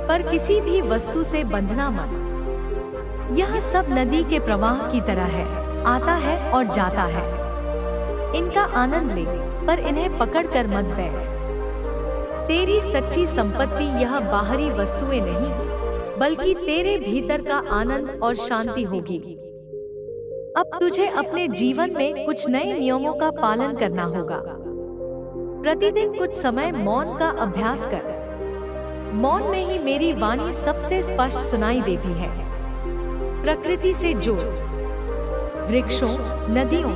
पर किसी भी वस्तु से बंधना मत। यह सब नदी के प्रवाह की तरह है, आता है और जाता है। इनका आनंद ले, पर इन्हें पकड़कर मत बैठ। तेरी सच्ची संपत्ति यह बाहरी वस्तुएं नहीं, बल्कि तेरे भीतर का आनंद और शांति होगी। अब तुझे अपने जीवन में कुछ नए नियमों का पालन करना होगा। प्रतिदिन कुछ समय मौन का अभ्यास कर। मौन में ही मेरी वाणी सबसे स्पष्ट सुनाई देती है। प्रकृति से जुड़। वृक्षों, नदियों,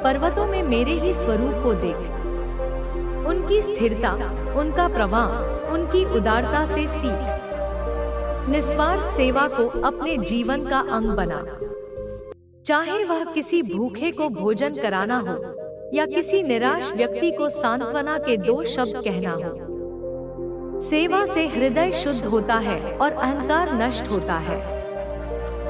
पर्वतों में मेरे ही स्वरूप को देख। उनकी स्थिरता, उनका प्रवाह, उनकी उदारता से सीख। निस्वार्थ सेवा को अपने जीवन का अंग बना। चाहे वह किसी भूखे को भोजन कराना हो या किसी निराश व्यक्ति को सांत्वना के 2 शब्द कहना हो। सेवा से हृदय शुद्ध होता है और अहंकार नष्ट होता है।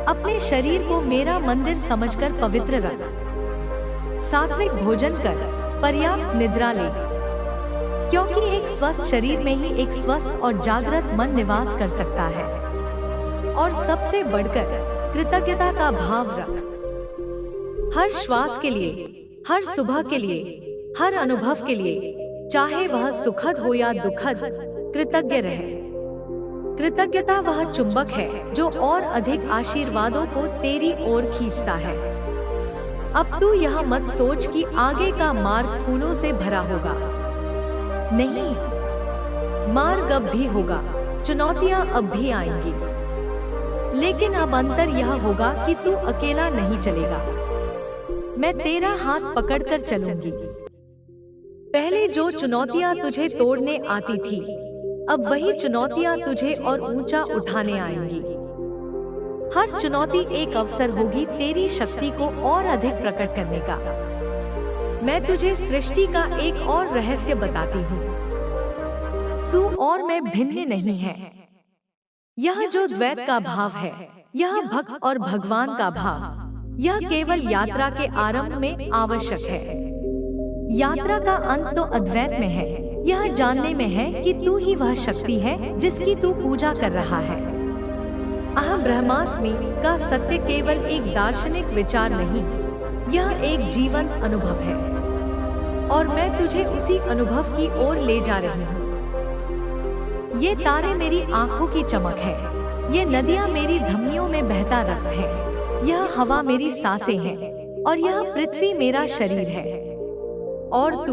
अपने शरीर को मेरा मंदिर समझकर पवित्र रख। सात्विक भोजन कर, पर्याप्त निद्रा ले, क्योंकि एक स्वस्थ शरीर में ही एक स्वस्थ और जागृत मन निवास कर सकता है। और सबसे बढ़कर कृतज्ञता का भाव रख। हर श्वास के लिए, हर सुबह के लिए, हर अनुभव के लिए, चाहे वह सुखद हो या दुखद, कृतज्ञ रहे। कृतज्ञता वह चुंबक है जो और अधिक आशीर्वादों को तेरी ओर खींचता है। अब तू यह मत सोच कि आगे का मार्ग फूलों से भरा होगा। नहीं, मार्ग अब भी होगा, चुनौतियां अब भी आएंगी, लेकिन अब अंतर यह होगा कि तू अकेला नहीं चलेगा। मैं तेरा हाथ पकड़कर चलूंगी। पहले जो चुनौतियां तुझे तोड़ने आती थी, अब वही चुनौतियां तुझे और ऊंचा उठाने आएंगी। हर चुनौती एक अवसर होगी तेरी शक्ति को और अधिक प्रकट करने का। मैं तुझे सृष्टि का एक और रहस्य बताती हूँ। तू और मैं भिन्न नहीं है। यह जो द्वैत का भाव है, यह भक्त और भगवान का भाव, यह केवल यात्रा के आरंभ में आवश्यक है। यात्रा का अंत तो अद्वैत में है। यह जानने में है कि तू ही वह शक्ति है जिसकी तू पूजा कर रहा है। अहम ब्रह्मास्मि का सत्य केवल एक दार्शनिक विचार नहीं, यह एक जीवन अनुभव है और मैं तुझे उसी अनुभव की ओर ले जा रही हूँ। ये तारे मेरी आंखों की चमक है, ये नदियाँ मेरी धमनियों में बहता रक्त है, यह हवा मेरी सांसें हैं और यह पृथ्वी मेरा शरीर है। और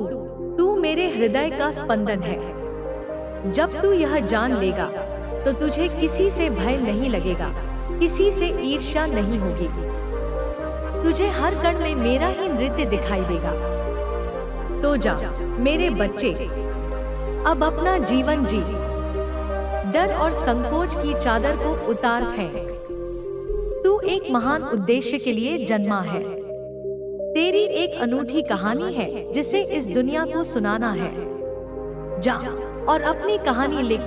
तू मेरे हृदय का स्पंदन है। जब तू यह जान लेगा तो तुझे किसी से भय नहीं लगेगा, किसी से ईर्ष्या नहीं होगी। तुझे हर कण में मेरा ही नृत्य दिखाई देगा। तो जा मेरे बच्चे, अब अपना जीवन जी। डर और संकोच की चादर को उतार फेंक। तू एक महान उद्देश्य के लिए जन्मा है। तेरी एक अनूठी कहानी है जिसे इस दुनिया को सुनाना है। जा और अपनी कहानी लिख,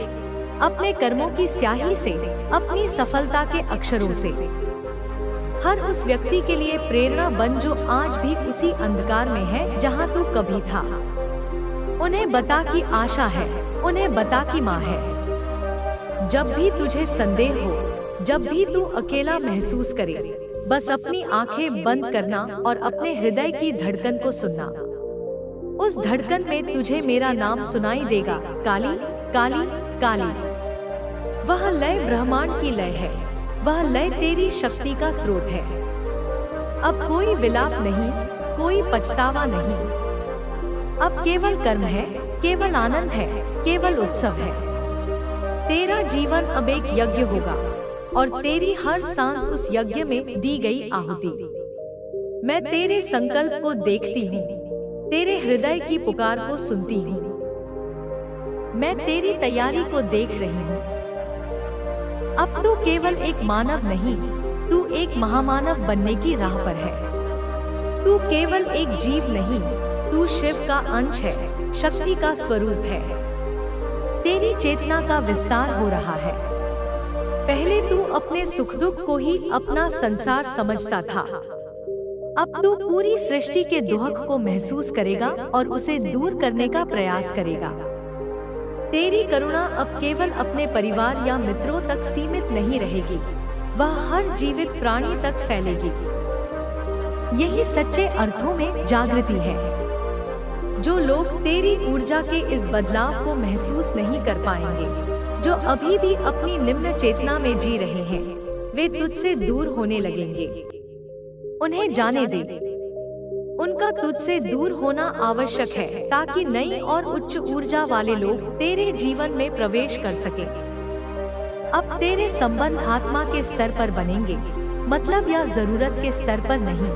अपने कर्मों की स्याही से, अपनी सफलता के अक्षरों से। हर उस व्यक्ति के लिए प्रेरणा बन जो आज भी उसी अंधकार में है जहां तू कभी था। उन्हें बता कि आशा है, उन्हें बता कि माँ है। जब भी तुझे संदेह हो, जब भी तू अकेला महसूस करे, बस अपनी आंखें बंद करना और अपने हृदय की धड़कन को सुनना। उस धड़कन में तुझे मेरा नाम सुनाई देगा, काली काली काली। वह लय ब्रह्मांड की लय है, वह लय तेरी शक्ति का स्रोत है। अब कोई विलाप नहीं, कोई पछतावा नहीं। अब केवल कर्म है, केवल आनंद है, केवल उत्सव है। तेरा जीवन अब एक यज्ञ होगा और तेरी हर सांस उस यज्ञ में दी गई आहुति। मैं तेरे संकल्प को देखती हूँ, तेरे हृदय की पुकार को सुनती हूँ। मैं तेरी तैयारी को देख रही हूँ। अब तू केवल एक मानव नहीं, तू एक महामानव बनने की राह पर है। तू केवल एक जीव नहीं, तू शिव का अंश है, शक्ति का स्वरूप है। तेरी चेतना का विस्तार हो रहा है। पहले तू अपने सुख दुख को ही अपना संसार समझता था। अब तू पूरी सृष्टि के दुख को महसूस करेगा और उसे दूर करने का प्रयास करेगा। तेरी करुणा अब केवल अपने परिवार या मित्रों तक सीमित नहीं रहेगी, वह हर जीवित प्राणी तक फैलेगी। यही सच्चे अर्थों में जागृति है। जो लोग तेरी ऊर्जा के इस बदलाव को महसूस नहीं कर पाएंगे, जो अभी भी अपनी निम्न चेतना में जी रहे हैं, वे तुझसे दूर होने लगेंगे। उन्हें जाने दे, उनका तुझसे दूर होना आवश्यक है ताकि नई और उच्च ऊर्जा वाले लोग तेरे जीवन में प्रवेश कर सकें। अब तेरे संबंध आत्मा के स्तर पर बनेंगे, मतलब या जरूरत के स्तर पर नहीं।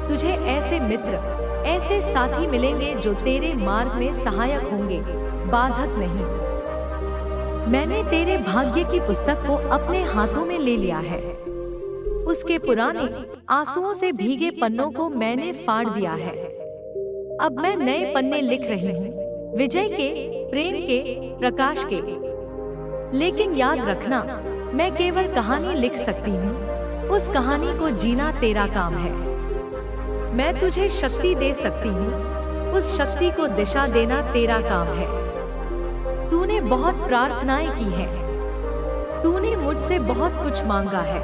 तुझे ऐसे मित्र, ऐसे साथी मिलेंगे जो तेरे मार्ग में सहायक होंगे, बाधक नहीं। मैंने तेरे भाग्य की पुस्तक को अपने हाथों में ले लिया है। उसके पुराने आंसुओं से भीगे पन्नों को मैंने फाड़ दिया है। अब मैं नए पन्ने लिख रही हूँ, विजय के, प्रेम के, प्रकाश के। लेकिन याद रखना, मैं केवल कहानी लिख सकती हूँ, उस कहानी को जीना तेरा काम है। मैं तुझे शक्ति दे सकती हूँ, उस शक्ति को दिशा देना तेरा काम है। तूने बहुत प्रार्थनाएं की हैं, तूने मुझसे बहुत कुछ मांगा है।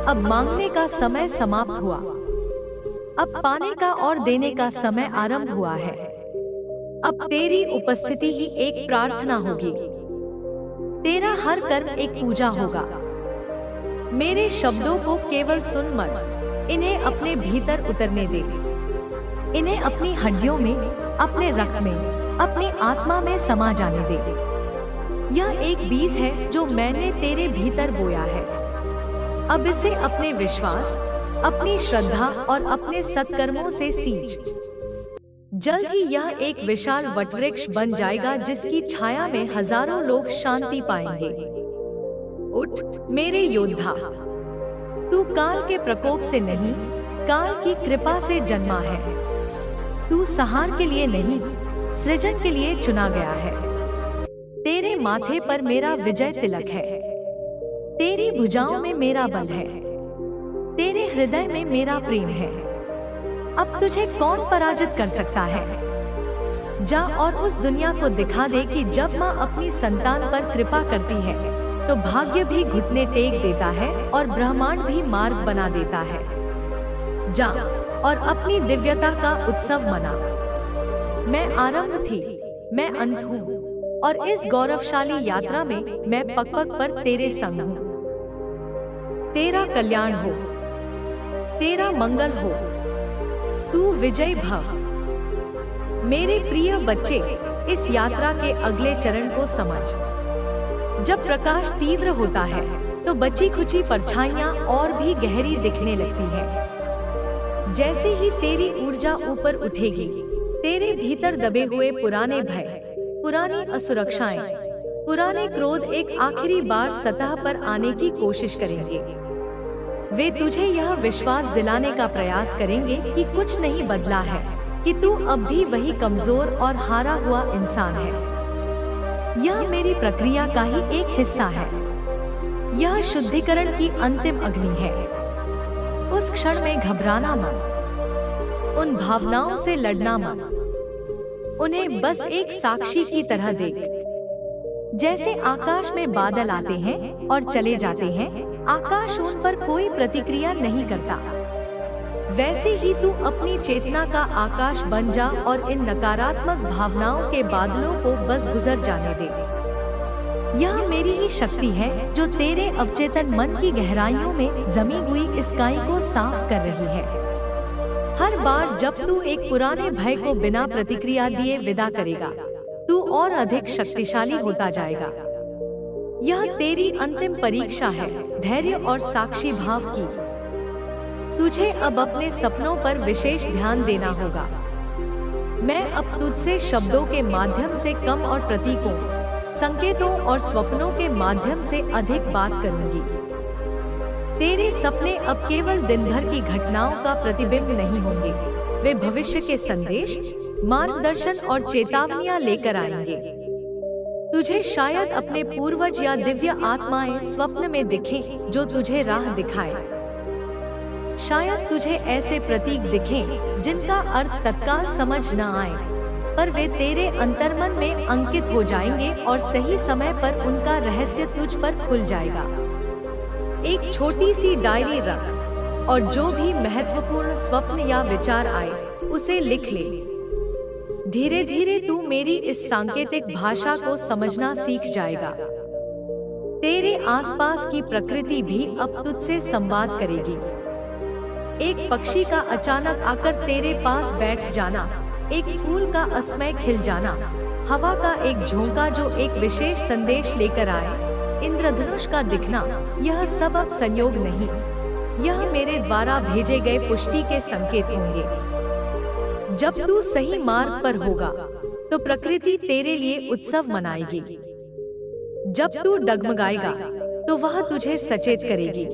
अब मांगने का समय समाप्त हुआ, अब पाने का और देने का समय आरंभ हुआ है। अब तेरी उपस्थिति ही एक प्रार्थना होगी, तेरा हर कर्म एक पूजा होगा। मेरे शब्दों को केवल सुन मत, इन्हें अपने भीतर उतरने दे। इन्हें अपनी हड्डियों में, अपने रक्त में, अपनी आत्मा में समा जाने दे। यह एक बीज है जो मैंने तेरे भीतर बोया है। अब इसे अपने विश्वास, अपनी श्रद्धा और अपने सत्कर्मों से सींच। जल्द ही यह एक विशाल वटवृक्ष बन जाएगा जिसकी छाया में हजारों लोग शांति पाएंगे। उठ मेरे योद्धा, तू काल के प्रकोप से नहीं, काल की कृपा से जन्मा है। तू संहार के लिए नहीं, सृजन के लिए चुना गया है। तेरे माथे पर मेरा विजय तिलक है, तेरी भुजाओं में मेरा बल है, तेरे हृदय में मेरा प्रेम है। अब तुझे कौन पराजित कर सकता है? जा और उस दुनिया को दिखा दे कि जब माँ अपनी संतान पर कृपा करती है तो भाग्य भी घुटने टेक देता है और ब्रह्मांड भी मार्ग बना देता है। जा और अपनी दिव्यता का उत्सव मना। मैं आरंभ थी, मैं अंत हूँ, और इस गौरवशाली यात्रा में मैं पग-पग पर तेरे संग हूँ। तेरा कल्याण हो, तेरा मंगल हो, तू विजयी भव। मेरे प्रिय बच्चे, इस यात्रा के अगले चरण को समझ। जब प्रकाश तीव्र होता है तो बची खुची परछाइयां और भी गहरी दिखने लगती है। जैसे ही तेरी ऊर्जा ऊपर उठेगी, तेरे भीतर दबे हुए पुराने भय, पुरानी असुरक्षाएं, पुराने क्रोध एक आखिरी बार सतह पर आने की कोशिश करेंगे। वे तुझे यह विश्वास दिलाने का प्रयास करेंगे कि कुछ नहीं बदला है, कि तू अब भी वही कमजोर और हारा हुआ इंसान है। यह मेरी प्रक्रिया का ही एक हिस्सा है। यह शुद्धिकरण की अंतिम अग्नि है। उस क्षण में घबराना मत, उन भावनाओं से लड़ना मत। उन्हें बस एक साक्षी की तरह देख। जैसे आकाश में बादल आते हैं और चले जाते हैं, आकाश उन पर कोई प्रतिक्रिया नहीं करता। वैसे ही तू अपनी चेतना का आकाश बन जा और इन नकारात्मक भावनाओं के बादलों को बस गुजर जाने दे। यह मेरी ही शक्ति है जो तेरे अवचेतन मन की गहराइयों में जमी हुई इस काई को साफ कर रही है। हर बार जब तू एक पुराने भय को बिना प्रतिक्रिया दिए विदा करेगा, तू और अधिक शक्तिशाली होता जाएगा। यह तेरी अंतिम परीक्षा है, धैर्य और साक्षी भाव की। तुझे अब अपने सपनों पर विशेष ध्यान देना होगा। मैं अब तुझसे शब्दों के माध्यम से कम और प्रतीकों, संकेतों और स्वप्नों के माध्यम से अधिक बात करूंगी। तेरे सपने अब केवल दिन भर की घटनाओं का प्रतिबिंब नहीं होंगे, वे भविष्य के संदेश, मार्गदर्शन और चेतावनियां लेकर आएंगे। तुझे शायद अपने पूर्वज या दिव्य आत्माएं स्वप्न में दिखें जो तुझे राह दिखाए। शायद तुझे ऐसे प्रतीक दिखें जिनका अर्थ तत्काल समझ न आए, पर वे तेरे अंतर्मन में अंकित हो जाएंगे और सही समय पर उनका रहस्य तुझ पर खुल जाएगा। एक छोटी सी डायरी रख और जो भी महत्वपूर्ण स्वप्न या विचार आए उसे लिख ले। धीरे धीरे तू मेरी इस सांकेतिक भाषा को समझना सीख जाएगा। तेरे आसपास की प्रकृति भी अब तुझसे संवाद करेगी। एक पक्षी का अचानक आकर तेरे पास बैठ जाना, एक फूल का असमय खिल जाना, हवा का एक झोंका जो एक विशेष संदेश लेकर आए, इंद्रधनुष का दिखना, यह सब अब संयोग नहीं, यह मेरे द्वारा भेजे गए पुष्टि के संकेत होंगे। जब तू सही मार्ग पर होगा तो प्रकृति तेरे लिए उत्सव मनाएगी। जब तू डगमगाएगा तो वह तुझे सचेत करेगी।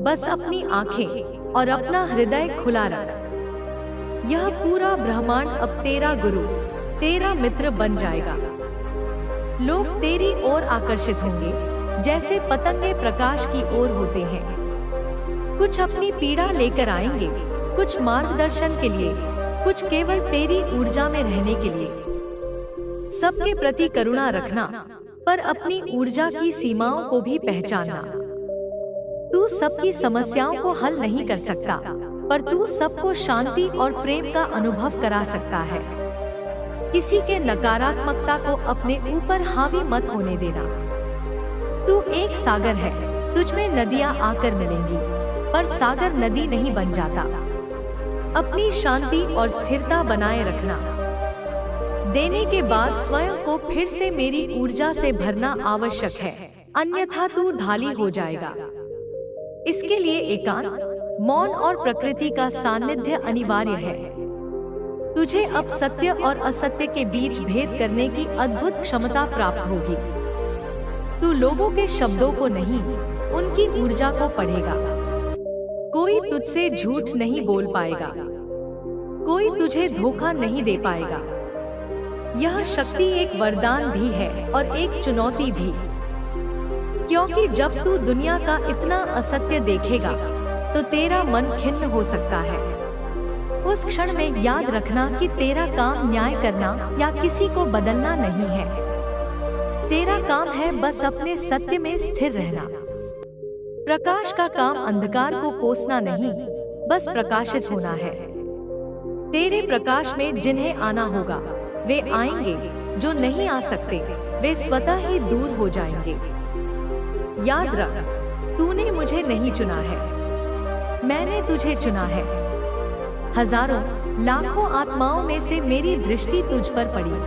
बस अपनी आंखें और अपना हृदय खुला रख। यह पूरा ब्रह्मांड अब तेरा गुरु, तेरा मित्र बन जाएगा। लोग तेरी ओर आकर्षित होंगे जैसे पतंगे प्रकाश की ओर होते हैं। कुछ अपनी पीड़ा लेकर आएंगे, कुछ मार्गदर्शन के लिए, कुछ केवल तेरी ऊर्जा में रहने के लिए। सबके प्रति करुणा रखना, पर अपनी ऊर्जा की सीमाओं को भी पहचानना। तू सबकी समस्याओं को हल नहीं कर सकता, पर तू सबको शांति और प्रेम का अनुभव करा सकता है। किसी के नकारात्मकता को अपने ऊपर हावी मत होने देना। तू एक सागर है, तुझमें नदियां आकर मिलेंगी, पर सागर नदी नहीं बन जाता। अपनी शांति और स्थिरता बनाए रखना। देने के बाद स्वयं को फिर से मेरी ऊर्जा से भरना आवश्यक है, अन्यथा तू ढाली हो जाएगा। इसके लिए एकांत, मौन और प्रकृति का सानिध्य अनिवार्य है। तुझे अब सत्य और असत्य के बीच भेद करने की अद्भुत क्षमता प्राप्त होगी। तू लोगों के शब्दों को नहीं, उनकी ऊर्जा को पढ़ेगा। कोई तुझसे झूठ नहीं बोल पाएगा, कोई तुझे धोखा नहीं दे पाएगा। यह शक्ति एक वरदान भी है और एक चुनौती भी, क्योंकि जब तू दुनिया का इतना असत्य देखेगा तो तेरा मन खिन्न हो सकता है। उस क्षण में याद रखना कि तेरा काम न्याय करना या किसी को बदलना नहीं है। तेरा काम है बस अपने सत्य में स्थिर रहना। प्रकाश का काम अंधकार को कोसना नहीं, बस प्रकाशित होना है। तेरे प्रकाश में जिन्हें आना होगा वे आएंगे, जो नहीं आ सकते वे स्वतः ही दूर हो जाएंगे। याद रख, तूने मुझे नहीं चुना है, मैंने तुझे चुना है। हजारों लाखों आत्माओं में से मेरी दृष्टि तुझ पर पड़ी,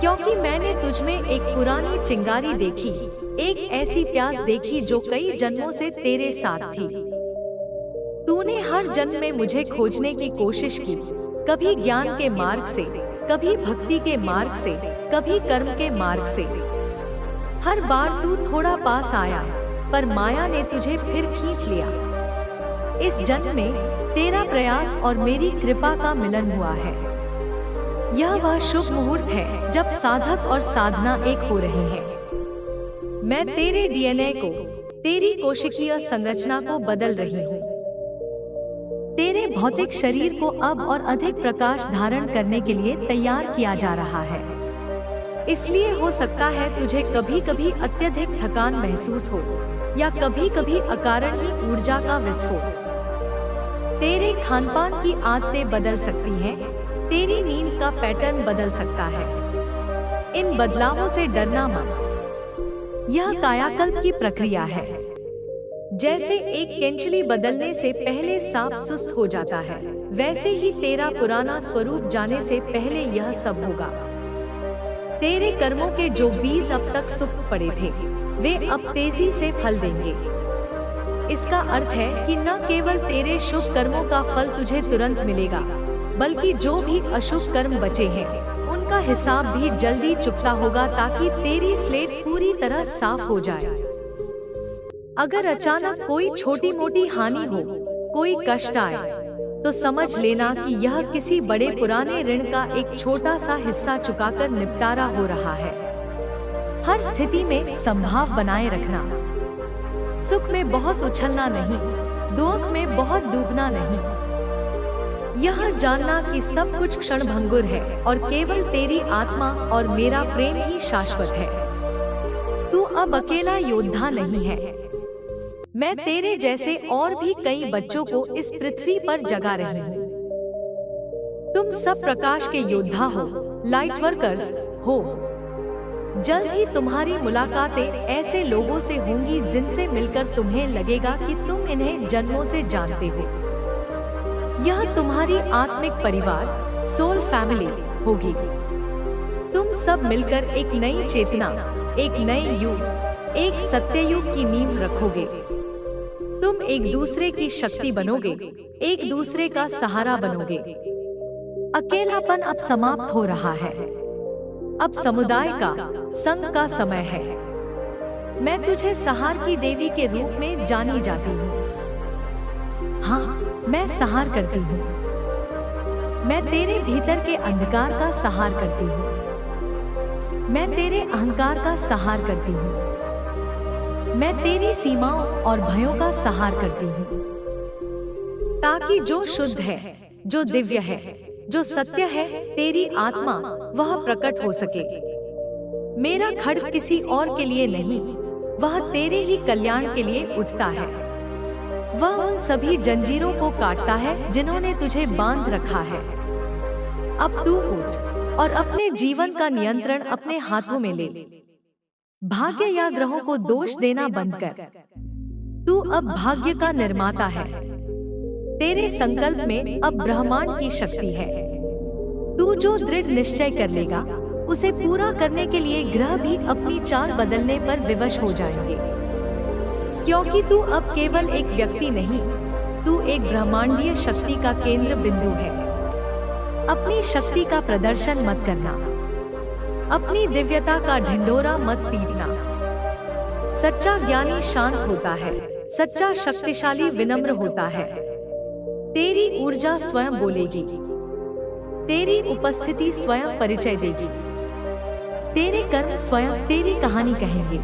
क्योंकि मैंने तुझ में एक पुरानी चिंगारी देखी, एक ऐसी प्यास देखी जो कई जन्मों से तेरे साथ थी। तूने हर जन्म में मुझे खोजने की कोशिश की, कभी ज्ञान के मार्ग से, कभी भक्ति के मार्ग से, कभी कर्म के मार्ग से। हर बार तू थोड़ा पास आया, पर माया ने तुझे फिर खींच लिया। इस जन्म में तेरा प्रयास और मेरी कृपा का मिलन हुआ है। यह वह शुभ मुहूर्त है जब साधक और साधना एक हो रहे हैं। मैं तेरे डीएनए को, तेरी कोशिकीय संरचना को बदल रही हूँ। तेरे भौतिक शरीर को अब और अधिक प्रकाश धारण करने के लिए तैयार किया जा रहा है। इसलिए हो सकता है तुझे कभी कभी अत्यधिक थकान महसूस हो या कभी कभी अकारण ही ऊर्जा का विस्फोट। तेरे खानपान की आदतें बदल सकती हैं, तेरी नींद का पैटर्न बदल सकता है। इन बदलावों से डरना मत, यह कायाकल्प की प्रक्रिया है। जैसे एक केंचुली बदलने से पहले सांप सुस्त हो जाता है, वैसे ही तेरा पुराना स्वरूप जाने से पहले यह सब होगा। तेरे कर्मों के जो बीज अब तक सुप्त पड़े थे, वे अब तेजी से फल देंगे। इसका अर्थ है कि न केवल तेरे शुभ कर्मों का फल तुझे तुरंत मिलेगा, बल्कि जो भी अशुभ कर्म बचे हैं उनका हिसाब भी जल्दी चुकता होगा, ताकि तेरी स्लेट पूरी तरह साफ हो जाए। अगर अचानक कोई छोटी मोटी हानि हो, कोई कष्ट आए, तो समझ लेना कि यह किसी बड़े पुराने ऋण का एक छोटा सा हिस्सा चुकाकर निपटारा हो रहा है। हर स्थिति में संभाव बनाए रखना। सुख में बहुत उछलना नहीं, दुख में बहुत डूबना नहीं। यह जानना कि सब कुछ क्षणभंगुर है और केवल तेरी आत्मा और मेरा प्रेम ही शाश्वत है। तू अब अकेला योद्धा नहीं है। मैं तेरे जैसे और भी कई बच्चों को इस पृथ्वी पर जगा रही हूँ। तुम सब प्रकाश के योद्धा हो, लाइट वर्कर्स हो। जल्द ही तुम्हारी मुलाकातें ऐसे लोगों से होंगी जिनसे मिलकर तुम्हें लगेगा कि तुम इन्हें जन्मों से जानते हो। यह तुम्हारी आत्मिक परिवार, सोल फैमिली होगी। तुम सब मिलकर एक नई चेतना, एक नए युग, एक सत्ययुग की नींव रखोगे। तुम एक दूसरे की शक्ति बनोगे, एक दूसरे का सहारा बनोगे। अकेलापन अब समाप्त हो रहा है। अब समुदाय का, संघ का समय है। मैं तुझे सहार की देवी के रूप में जानी जाती हूँ। हाँ, मैं सहार करती हूँ। मैं तेरे भीतर के अंधकार का सहार करती हूँ। मैं तेरे अहंकार का सहार करती हूँ। मैं तेरी सीमाओं और भयों का सहार करती हूँ, ताकि जो शुद्ध है, जो दिव्य है, जो सत्य है, तेरी आत्मा, वह प्रकट हो सके। मेरा खड्ग किसी और के लिए नहीं, वह तेरे ही कल्याण के लिए उठता है। वह उन सभी जंजीरों को काटता है जिन्होंने तुझे बांध रखा है। अब तू उठ और अपने जीवन का नियंत्रण अपने हाथों में ले। भाग्य या ग्रहों को दोष देना बंद कर। तू अब भाग्य का निर्माता है। तेरे संकल्प में अब ब्रह्मांड की शक्ति है। तू जो दृढ़ निश्चय कर लेगा, उसे पूरा करने के लिए ग्रह भी अपनी चाल बदलने पर विवश हो जाएंगे। क्योंकि तू अब केवल एक व्यक्ति नहीं, तू एक ब्रह्मांडीय शक्ति का केंद्र बिंदु है। अपनी शक्ति का प्रदर्शन मत करना, अपनी दिव्यता का ढिंढोरा मत पीटना। सच्चा ज्ञानी शांत होता है, सच्चा शक्तिशाली विनम्र होता है। तेरी ऊर्जा स्वयं बोलेगी, तेरी उपस्थिति स्वयं परिचय देगी, तेरे कर्म स्वयं तेरी कहानी कहेंगे।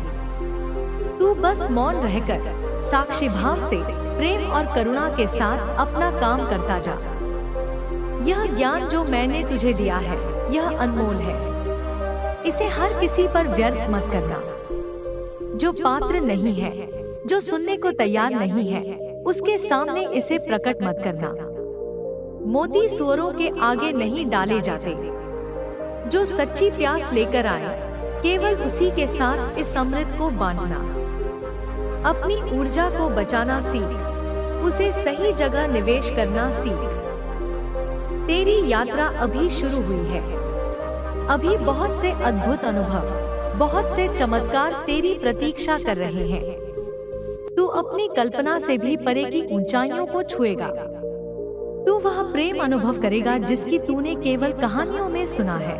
तू बस मौन रहकर साक्षी भाव से प्रेम और करुणा के साथ अपना काम करता जा। यह ज्ञान जो मैंने तुझे दिया है, यह अनमोल है। इसे हर किसी पर व्यर्थ मत करना। जो पात्र नहीं है, जो सुनने को तैयार नहीं है, उसके सामने इसे प्रकट मत करना। मोती सुअरों के आगे नहीं डाले जाते। जो सच्ची प्यास लेकर आए, केवल उसी के साथ इस अमृत को बांटना। अपनी ऊर्जा को बचाना सीख, उसे सही जगह निवेश करना सीख। तेरी यात्रा अभी शुरू हुई है। अभी बहुत से अद्भुत अनुभव, बहुत से चमत्कार तेरी प्रतीक्षा कर रहे हैं। तू अपनी कल्पना से भी परे की ऊंचाइयों को छुएगा। तू वह प्रेम अनुभव करेगा जिसकी तूने केवल कहानियों में सुना है।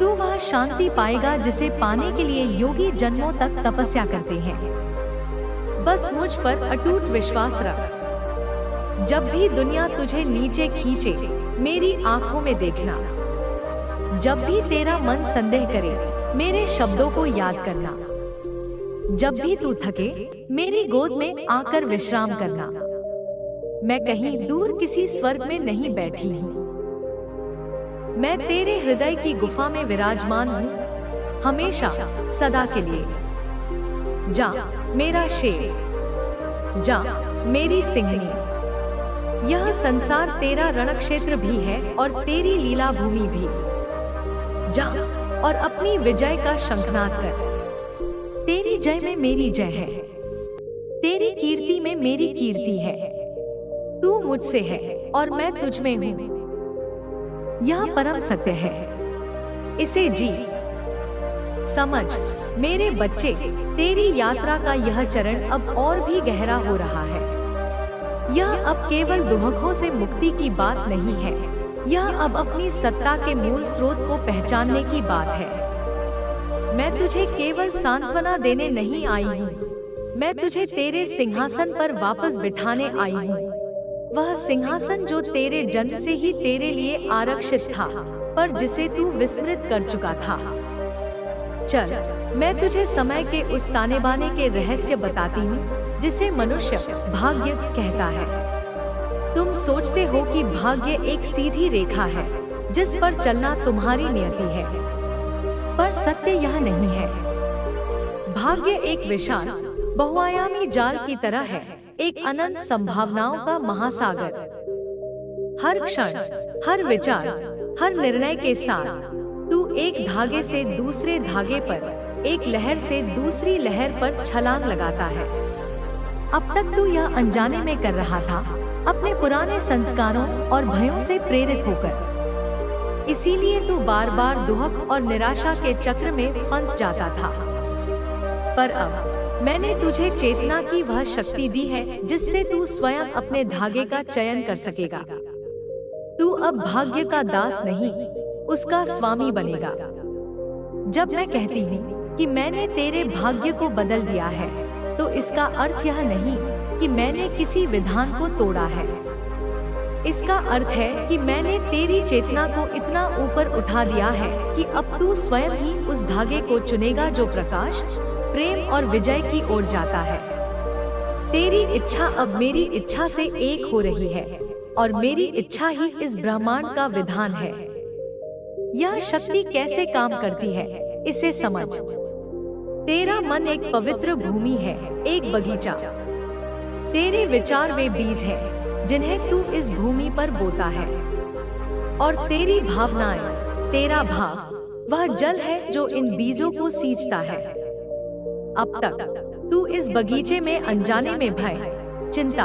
तू वह शांति पाएगा जिसे पाने के लिए योगी जन्मों तक तपस्या करते हैं। बस मुझ पर अटूट विश्वास रख। जब भी दुनिया तुझे नीचे खींचे, मेरी आंखों में देखना। जब भी तेरा मन संदेह करे, मेरे शब्दों को याद करना। जब भी तू थके, मेरी गोद में आकर विश्राम करना। मैं कहीं दूर किसी स्वर्ग में नहीं बैठी हूँ। मैं तेरे हृदय की गुफा में विराजमान हूँ, हमेशा, सदा के लिए। जा मेरा शेर, जा मेरी सिंहनी। यह संसार तेरा रणक्षेत्र भी है और तेरी लीला भूमि भी। जा और अपनी विजय का शंखनाद कर। तेरी जय में मेरी जय है, तेरी कीर्ति में मेरी कीर्ति है। तू मुझसे है और मैं तुझ में हूँ। यह परम सत्य है, इसे जी। समझ मेरे बच्चे, तेरी यात्रा का यह चरण अब और भी गहरा हो रहा है। यह अब केवल दुहकों से मुक्ति की बात नहीं है, यह अब अपनी सत्ता के मूल स्रोत को पहचानने की बात है। मैं तुझे केवल सांत्वना देने नहीं आई हूँ, मैं तुझे तेरे सिंहासन पर वापस बिठाने आई हूँ। वह सिंहासन जो तेरे जन्म से ही तेरे लिए आरक्षित था, पर जिसे तू विस्मृत कर चुका था। चल, मैं तुझे समय के उस ताने बाने के रहस्य बताती हूँ जिसे मनुष्य भाग्य कहता है। तुम सोचते हो कि भाग्य एक सीधी रेखा है जिस पर चलना तुम्हारी नियति है, पर सत्य यह नहीं है। भाग्य एक विशाल बहुआयामी जाल की तरह है, एक अनंत संभावनाओं का महासागर। हर क्षण, हर विचार, हर निर्णय के साथ तू एक धागे से दूसरे धागे पर, एक लहर से दूसरी लहर पर छलांग लगाता है। अब तक तू यह अनजाने में कर रहा था, अपने पुराने संस्कारों और भयों से प्रेरित होकर। इसीलिए तू बार बार दुहक और निराशा के चक्र में फंस जाता था। पर अब मैंने तुझे चेतना की वह शक्ति दी है जिससे तू स्वयं अपने धागे का चयन कर सकेगा। तू अब भाग्य का दास नहीं, उसका स्वामी बनेगा। जब मैं कहती हूँ कि मैंने तेरे भाग्य को बदल दिया है, तो इसका अर्थ यह नहीं कि मैंने किसी विधान को तोड़ा है। इसका अर्थ है कि मैंने तेरी चेतना को इतना ऊपर उठा दिया है कि अब तू स्वयं ही उस धागे को चुनेगा जो प्रकाश, प्रेम और विजय की ओर जाता है। तेरी इच्छा अब मेरी इच्छा से एक हो रही है, और मेरी इच्छा ही इस ब्रह्मांड का विधान है। यह शक्ति कैसे काम करती है, इसे समझ। तेरा मन एक पवित्र भूमि है, एक बगीचा। तेरे विचार वे बीज हैं जिन्हें तू इस भूमि पर बोता है, और तेरी भावनाएं, तेरा भाव वह जल है जो इन बीजों को सींचता है। अब तक तू इस बगीचे में अनजाने में भय, चिंता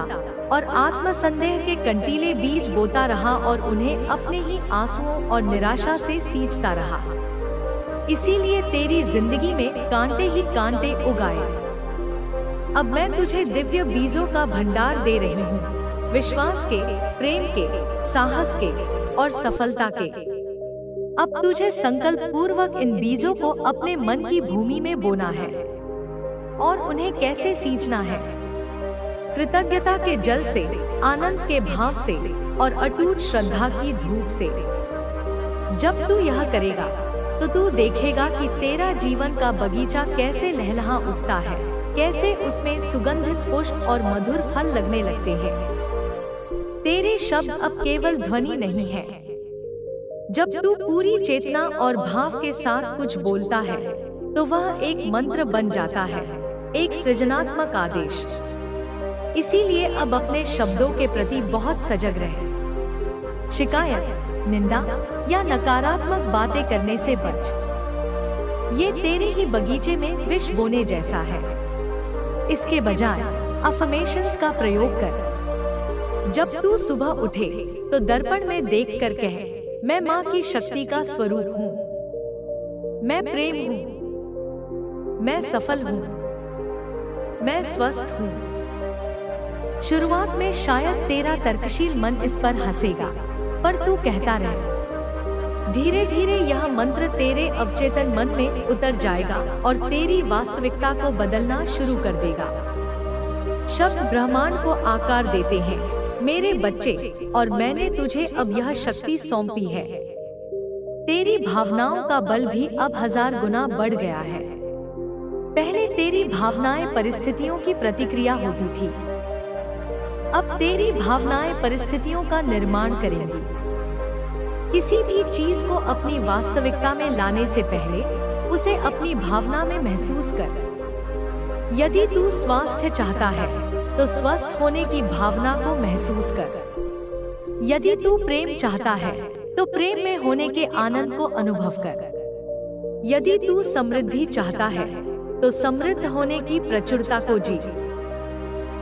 और आत्मसंदेह के कंटीले बीज बोता रहा और उन्हें अपने ही आंसुओं और निराशा से सींचता रहा। इसीलिए तेरी जिंदगी में कांटे ही कांटे उगाए। अब मैं तुझे दिव्य बीजों का भंडार दे रही हूँ, विश्वास के, प्रेम के, साहस के और सफलता के। अब तुझे संकल्प पूर्वक इन बीजों को अपने मन की भूमि में बोना है। और उन्हें कैसे सींचना है? कृतज्ञता के जल से, आनंद के भाव से और अटूट श्रद्धा की धूप से। जब तू यह करेगा तो तू देखेगा कि तेरा जीवन का बगीचा कैसे लहलहा उठता है, कैसे उसमें सुगंधित पुष्प और मधुर फल लगने लगते हैं। तेरे शब्द अब केवल ध्वनि नहीं है। जब तू पूरी चेतना और भाव के साथ कुछ बोलता है तो वह एक मंत्र बन जाता है, एक सृजनात्मक आदेश। इसीलिए अब अपने शब्दों के प्रति बहुत सजग रहे। शिकायत, निंदा या नकारात्मक बातें करने से बच। ये तेरे ही बगीचे में विष बोने जैसा है। इसके बजाय अफर्मेशंस का प्रयोग कर। जब तू सुबह उठे तो दर्पण में देखकर कहे, मैं माँ की शक्ति का स्वरूप हूँ, मैं प्रेम हूँ, मैं सफल हूँ, मैं स्वस्थ हूँ। शुरुआत में शायद तेरा तर्कशील मन इस पर हंसेगा, पर तू कहता रहे। धीरे धीरे यह मंत्र तेरे अवचेतन मन में उतर जाएगा और तेरी वास्तविकता को बदलना शुरू कर देगा। शब्द ब्रह्मांड को आकार देते हैं, मेरे बच्चे, और मैंने तुझे अब यह शक्ति सौंपी है। तेरी भावनाओं का बल भी अब 1000 गुना बढ़ गया है। पहले तेरी भावनाएं परिस्थितियों की प्रतिक्रिया होती थी, अब तेरी भावनाएं परिस्थितियों का निर्माण करेंगी। किसी भी चीज को अपनी वास्तविकता में लाने से पहले उसे अपनी भावना में महसूस कर। यदि तू स्वास्थ्य चाहता है तो स्वस्थ होने की भावना को महसूस कर। यदि तू प्रेम चाहता है तो प्रेम में होने के आनंद को अनुभव कर। यदि तू समृद्धि चाहता है तो समृद्ध होने की प्रचुरता को जी।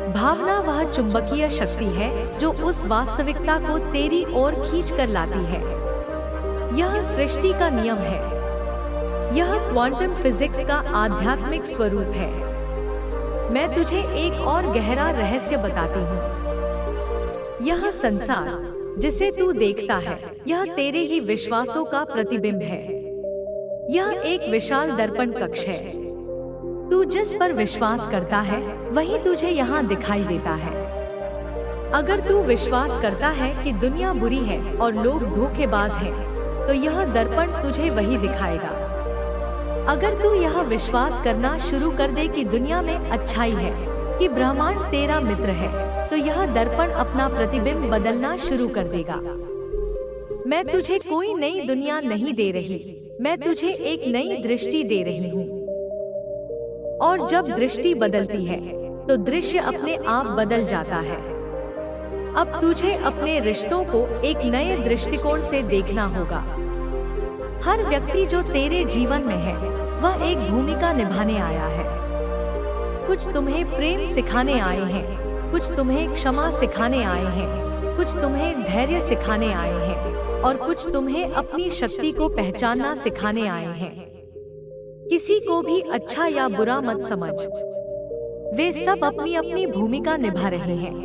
भावना वह चुंबकीय शक्ति है जो उस वास्तविकता को तेरी ओर खींच कर लाती है। यह सृष्टि का नियम है। यह क्वांटम फिजिक्स का आध्यात्मिक स्वरूप है। मैं तुझे एक और गहरा रहस्य बताती हूँ। यह संसार जिसे तू देखता है, यह तेरे ही विश्वासों का प्रतिबिंब है। यह एक विशाल दर्पण कक्ष है। तू जिस पर विश्वास करता है वही तुझे यहाँ दिखाई देता है। अगर तू विश्वास करता है कि दुनिया बुरी है और लोग धोखेबाज हैं, तो यह दर्पण तुझे वही दिखाएगा। अगर तू यह विश्वास करना शुरू कर दे कि दुनिया में अच्छाई है, कि ब्रह्मांड तेरा मित्र है, तो यह दर्पण अपना प्रतिबिंब बदलना शुरू कर देगा। मैं तुझे कोई नई दुनिया नहीं दे रही, मैं तुझे एक नई दृष्टि दे रही हूँ। और जब दृष्टि बदलती है तो दृश्य अपने आप बदल जाता है। अब तुझे अपने रिश्तों को एक नए दृष्टिकोण से देखना होगा। हर व्यक्ति जो तेरे जीवन में है वह एक भूमिका निभाने आया है। कुछ तुम्हें प्रेम सिखाने आए हैं, कुछ तुम्हें क्षमा सिखाने आए हैं, कुछ तुम्हें धैर्य सिखाने आए हैं, और कुछ तुम्हें अपनी शक्ति को पहचानना सिखाने आए हैं। किसी को भी अच्छा या बुरा मत समझ, वे सब अपनी अपनी भूमिका निभा रहे हैं।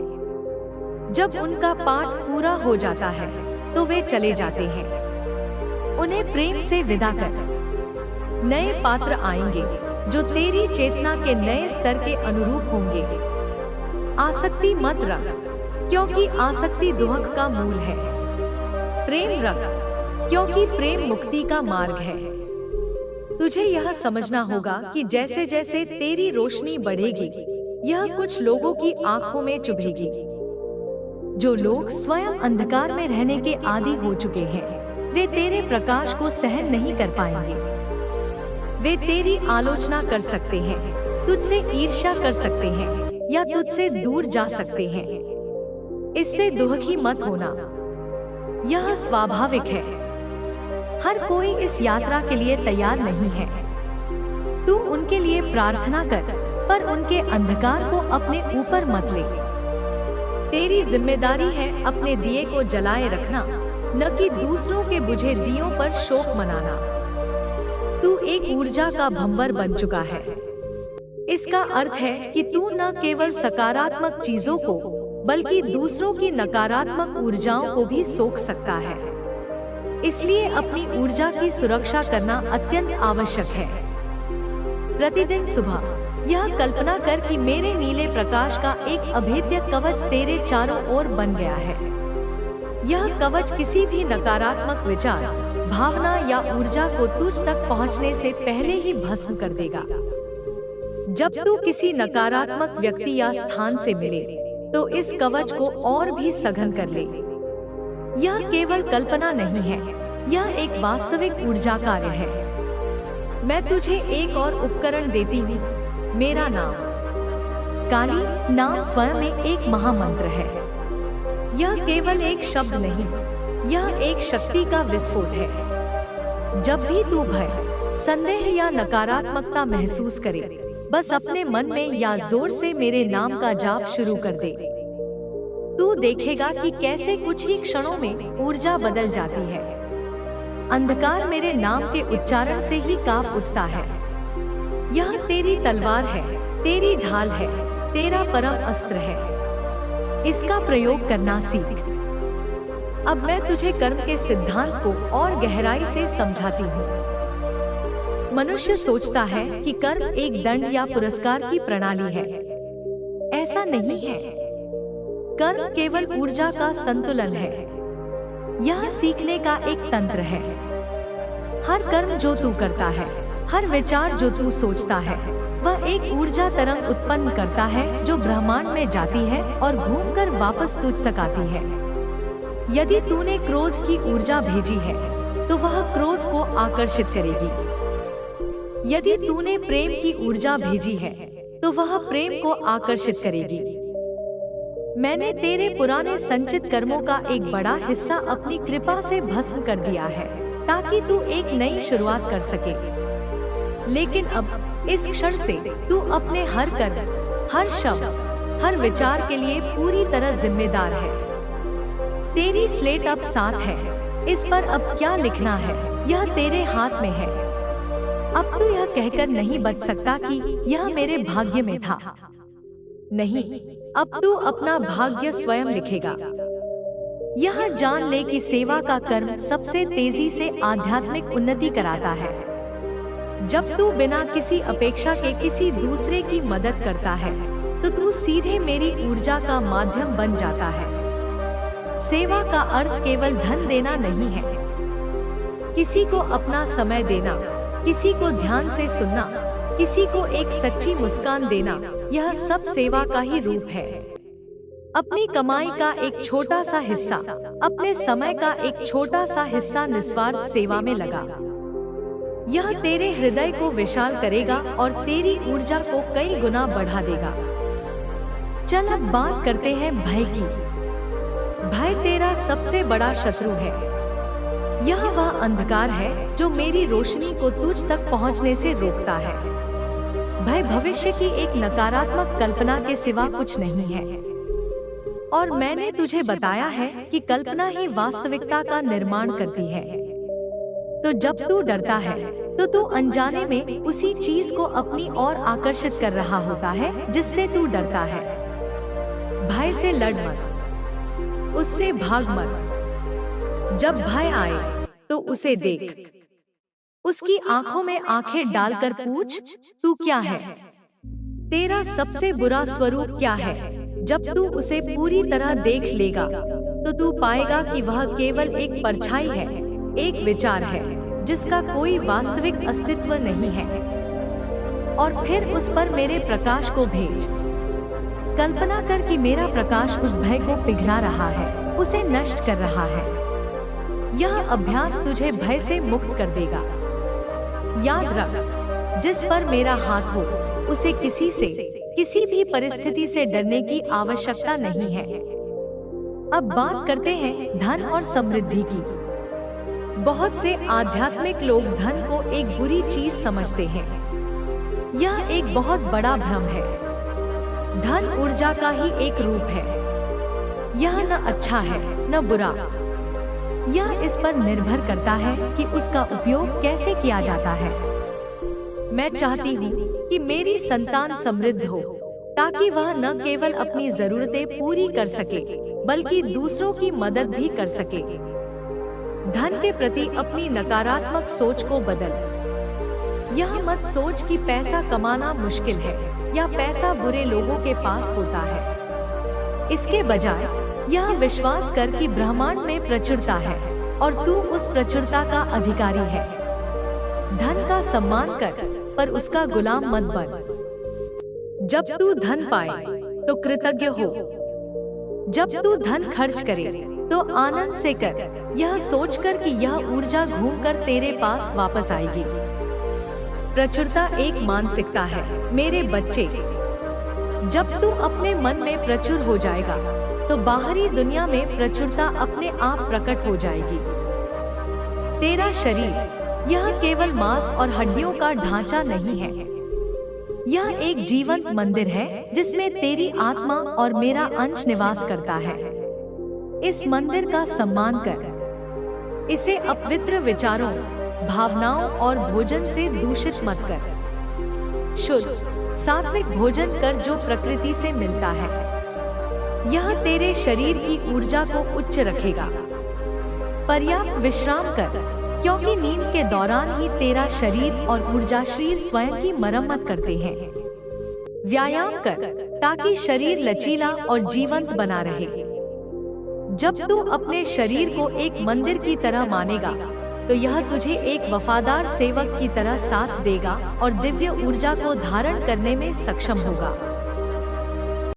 जब उनका पाठ पूरा हो जाता है तो वे चले जाते हैं। उन्हें प्रेम से विदा कर। नए पात्र आएंगे जो तेरी चेतना के नए स्तर के अनुरूप होंगे। आसक्ति मत रख, क्योंकि आसक्ति दुख का मूल है। प्रेम रख, क्योंकि प्रेम मुक्ति का मार्ग है। तुझे यह समझना होगा कि जैसे जैसे तेरी रोशनी बढ़ेगी, यह कुछ लोगों की आंखों में चुभेगी। जो लोग स्वयं अंधकार में रहने के आदी हो चुके हैं, वे तेरे प्रकाश को सहन नहीं कर पाएंगे। वे तेरी आलोचना कर सकते हैं, तुझसे ईर्ष्या कर सकते हैं, या तुझसे दूर जा सकते हैं। इससे दुखी मत होना, यह स्वाभाविक है। हर कोई इस यात्रा के लिए तैयार नहीं है। तू उनके लिए प्रार्थना कर, पर उनके अंधकार को अपने ऊपर मत ले। तेरी जिम्मेदारी है अपने दिए को जलाए रखना, न कि दूसरों के बुझे दियों पर शोक मनाना। तू एक ऊर्जा का भंवर बन चुका है। इसका अर्थ है कि तू न केवल सकारात्मक चीजों को, बल्कि दूसरों की नकारात्मक ऊर्जाओं को भी सोख सकता है। इसलिए अपनी ऊर्जा की सुरक्षा करना अत्यंत आवश्यक है। प्रतिदिन सुबह यह कल्पना कर कि मेरे नीले प्रकाश का एक अभेद्य कवच तेरे चारों ओर बन गया है। यह कवच किसी भी नकारात्मक विचार, भावना या ऊर्जा को तुझ तक पहुंचने से पहले ही भस्म कर देगा। जब तू किसी नकारात्मक व्यक्ति या स्थान से मिले, तो इस कवच को और भी सघन कर ले। यह केवल कल्पना नहीं है, यह एक वास्तविक ऊर्जा कार्य है। मैं तुझे एक और उपकरण देती हूँ, मेरा नाम। काली नाम स्वयं में एक महामंत्र है। यह केवल एक शब्द नहीं, यह एक शक्ति का विस्फोट है। जब भी तू भय, संदेह या नकारात्मकता महसूस करे, बस अपने मन में या जोर से मेरे नाम का जाप शुरू कर दे। तू देखेगा कि कैसे कुछ ही क्षणों में ऊर्जा बदल जाती है। अंधकार मेरे नाम के उच्चारण से ही कांप उठता है। यह तेरी तलवार है, तेरी ढाल है, तेरा परम अस्त्र है। इसका प्रयोग करना सीख। अब मैं तुझे कर्म के सिद्धांत को और गहराई से समझाती हूँ। मनुष्य सोचता है कि कर्म एक दंड या पुरस्कार की प्रणाली है। ऐसा नहीं है। कर्म केवल ऊर्जा का संतुलन है। यह सीखने का एक तंत्र है। हर कर्म जो तू करता है, हर विचार जो तू सोचता है, वह एक ऊर्जा तरंग उत्पन्न करता है जो ब्रह्मांड में जाती है और घूमकर वापस तुझ तक आती है। यदि तूने क्रोध की ऊर्जा भेजी है, तो वह क्रोध को आकर्षित करेगी। यदि तूने प्रेम की ऊर्जा भेजी है, तो वह प्रेम को आकर्षित करेगी। मैंने तेरे पुराने संचित कर्मों का एक बड़ा हिस्सा अपनी कृपा से भस्म कर दिया है, ताकि तू एक नई शुरुआत कर सके। लेकिन अब इस क्षण से तू अपने हर कर्म, हर शब्द, हर विचार के लिए पूरी तरह जिम्मेदार है। तेरी स्लेट अब साफ है। इस पर अब क्या लिखना है, यह तेरे हाथ में है। अब तू यह कहकर नहीं बच सकता कि यह मेरे भाग्य में था। नहीं, अब तू अपना भाग्य स्वयं लिखेगा। यह जान ले कि सेवा का कर्म सबसे तेजी से आध्यात्मिक उन्नति कराता है। जब तू बिना किसी अपेक्षा के किसी दूसरे की मदद करता है तो तू सीधे मेरी ऊर्जा का माध्यम बन जाता है। सेवा का अर्थ केवल धन देना नहीं है। किसी को अपना समय देना, किसी को ध्यान से सुनना, किसी को एक सच्ची मुस्कान देना, यह सब सेवा का ही रूप है। अपनी कमाई का एक छोटा सा हिस्सा, अपने समय का एक छोटा सा हिस्सा निस्वार्थ सेवा में लगा। यह तेरे हृदय को विशाल करेगा और तेरी ऊर्जा को कई गुना बढ़ा देगा। चल अब बात करते हैं भय की। भय तेरा सबसे बड़ा शत्रु है। यह वह अंधकार है जो मेरी रोशनी को तुझ तक पहुंचने से रोकता है। भय भविष्य की एक नकारात्मक कल्पना के सिवा कुछ नहीं है। और मैंने तुझे बताया है कि कल्पना ही वास्तविकता का निर्माण करती है। तो जब तू डरता है तो तू अनजाने में उसी चीज को अपनी ओर आकर्षित कर रहा होता है जिससे तू डरता है। भय से लड़ मत, उससे भाग मत। जब भय आए तो उसे देख, उसकी आंखों में आंखें डालकर पूछ, तू क्या है? तेरा सबसे बुरा स्वरूप क्या है? जब तू उसे पूरी तरह देख लेगा तो तू पाएगा कि वह केवल एक परछाई है, एक विचार है जिसका कोई वास्तविक अस्तित्व नहीं है। और फिर उस पर मेरे प्रकाश को भेज। कल्पना कर कि मेरा प्रकाश उस भय को पिघला रहा है, उसे नष्ट कर रहा है। यह अभ्यास तुझे भय से मुक्त कर देगा। याद रख, जिस पर मेरा हाथ हो उसे किसी से, किसी भी परिस्थिति से डरने की आवश्यकता नहीं है। अब बात करते हैं धन और समृद्धि की। बहुत से आध्यात्मिक लोग धन को एक बुरी चीज समझते हैं। यह एक बहुत बड़ा भ्रम है। धन ऊर्जा का ही एक रूप है। यह न अच्छा है न बुरा। यह इस पर निर्भर करता है कि उसका उपयोग कैसे किया जाता है। मैं चाहती हूँ कि मेरी संतान समृद्ध हो, ताकि वह न केवल अपनी जरूरतें पूरी कर सके बल्कि दूसरों की मदद भी कर सके। धन के प्रति अपनी नकारात्मक सोच को बदल। यह मत सोच कि पैसा कमाना मुश्किल है या पैसा बुरे लोगों के पास होता है। इसके बजाय यह विश्वास कर कि ब्रह्मांड में प्रचुरता है और तू उस प्रचुरता का अधिकारी है। धन का सम्मान कर पर उसका गुलाम मत बन। जब तू धन पाए तो कृतज्ञ हो। जब तू धन खर्च करे तो आनंद से कर, यह सोचकर कि यह ऊर्जा घूमकर तेरे पास वापस आएगी। प्रचुरता एक मानसिकता है मेरे बच्चे। जब तू अपने मन में प्रचुर हो जाएगा तो बाहरी दुनिया में प्रचुरता अपने आप प्रकट हो जाएगी। तेरा शरीर यह केवल मांस और हड्डियों का ढांचा नहीं है। यह एक जीवंत मंदिर है जिसमें तेरी आत्मा और मेरा अंश निवास करता है। इस मंदिर का सम्मान कर। इसे अपवित्र विचारों, भावनाओं और भोजन से दूषित मत कर। शुद्ध सात्विक भोजन कर जो प्रकृति से मिलता है। यह तेरे शरीर की ऊर्जा को उच्च रखेगा। पर्याप्त विश्राम कर, क्योंकि नींद के दौरान ही तेरा शरीर और ऊर्जा शरीर स्वयं की मरम्मत करते हैं। व्यायाम कर ताकि शरीर लचीला और जीवंत बना रहे। जब तू अपने शरीर को एक मंदिर की तरह मानेगा तो यह तुझे एक वफादार सेवक की तरह साथ देगा और दिव्य ऊर्जा को धारण करने में सक्षम होगा।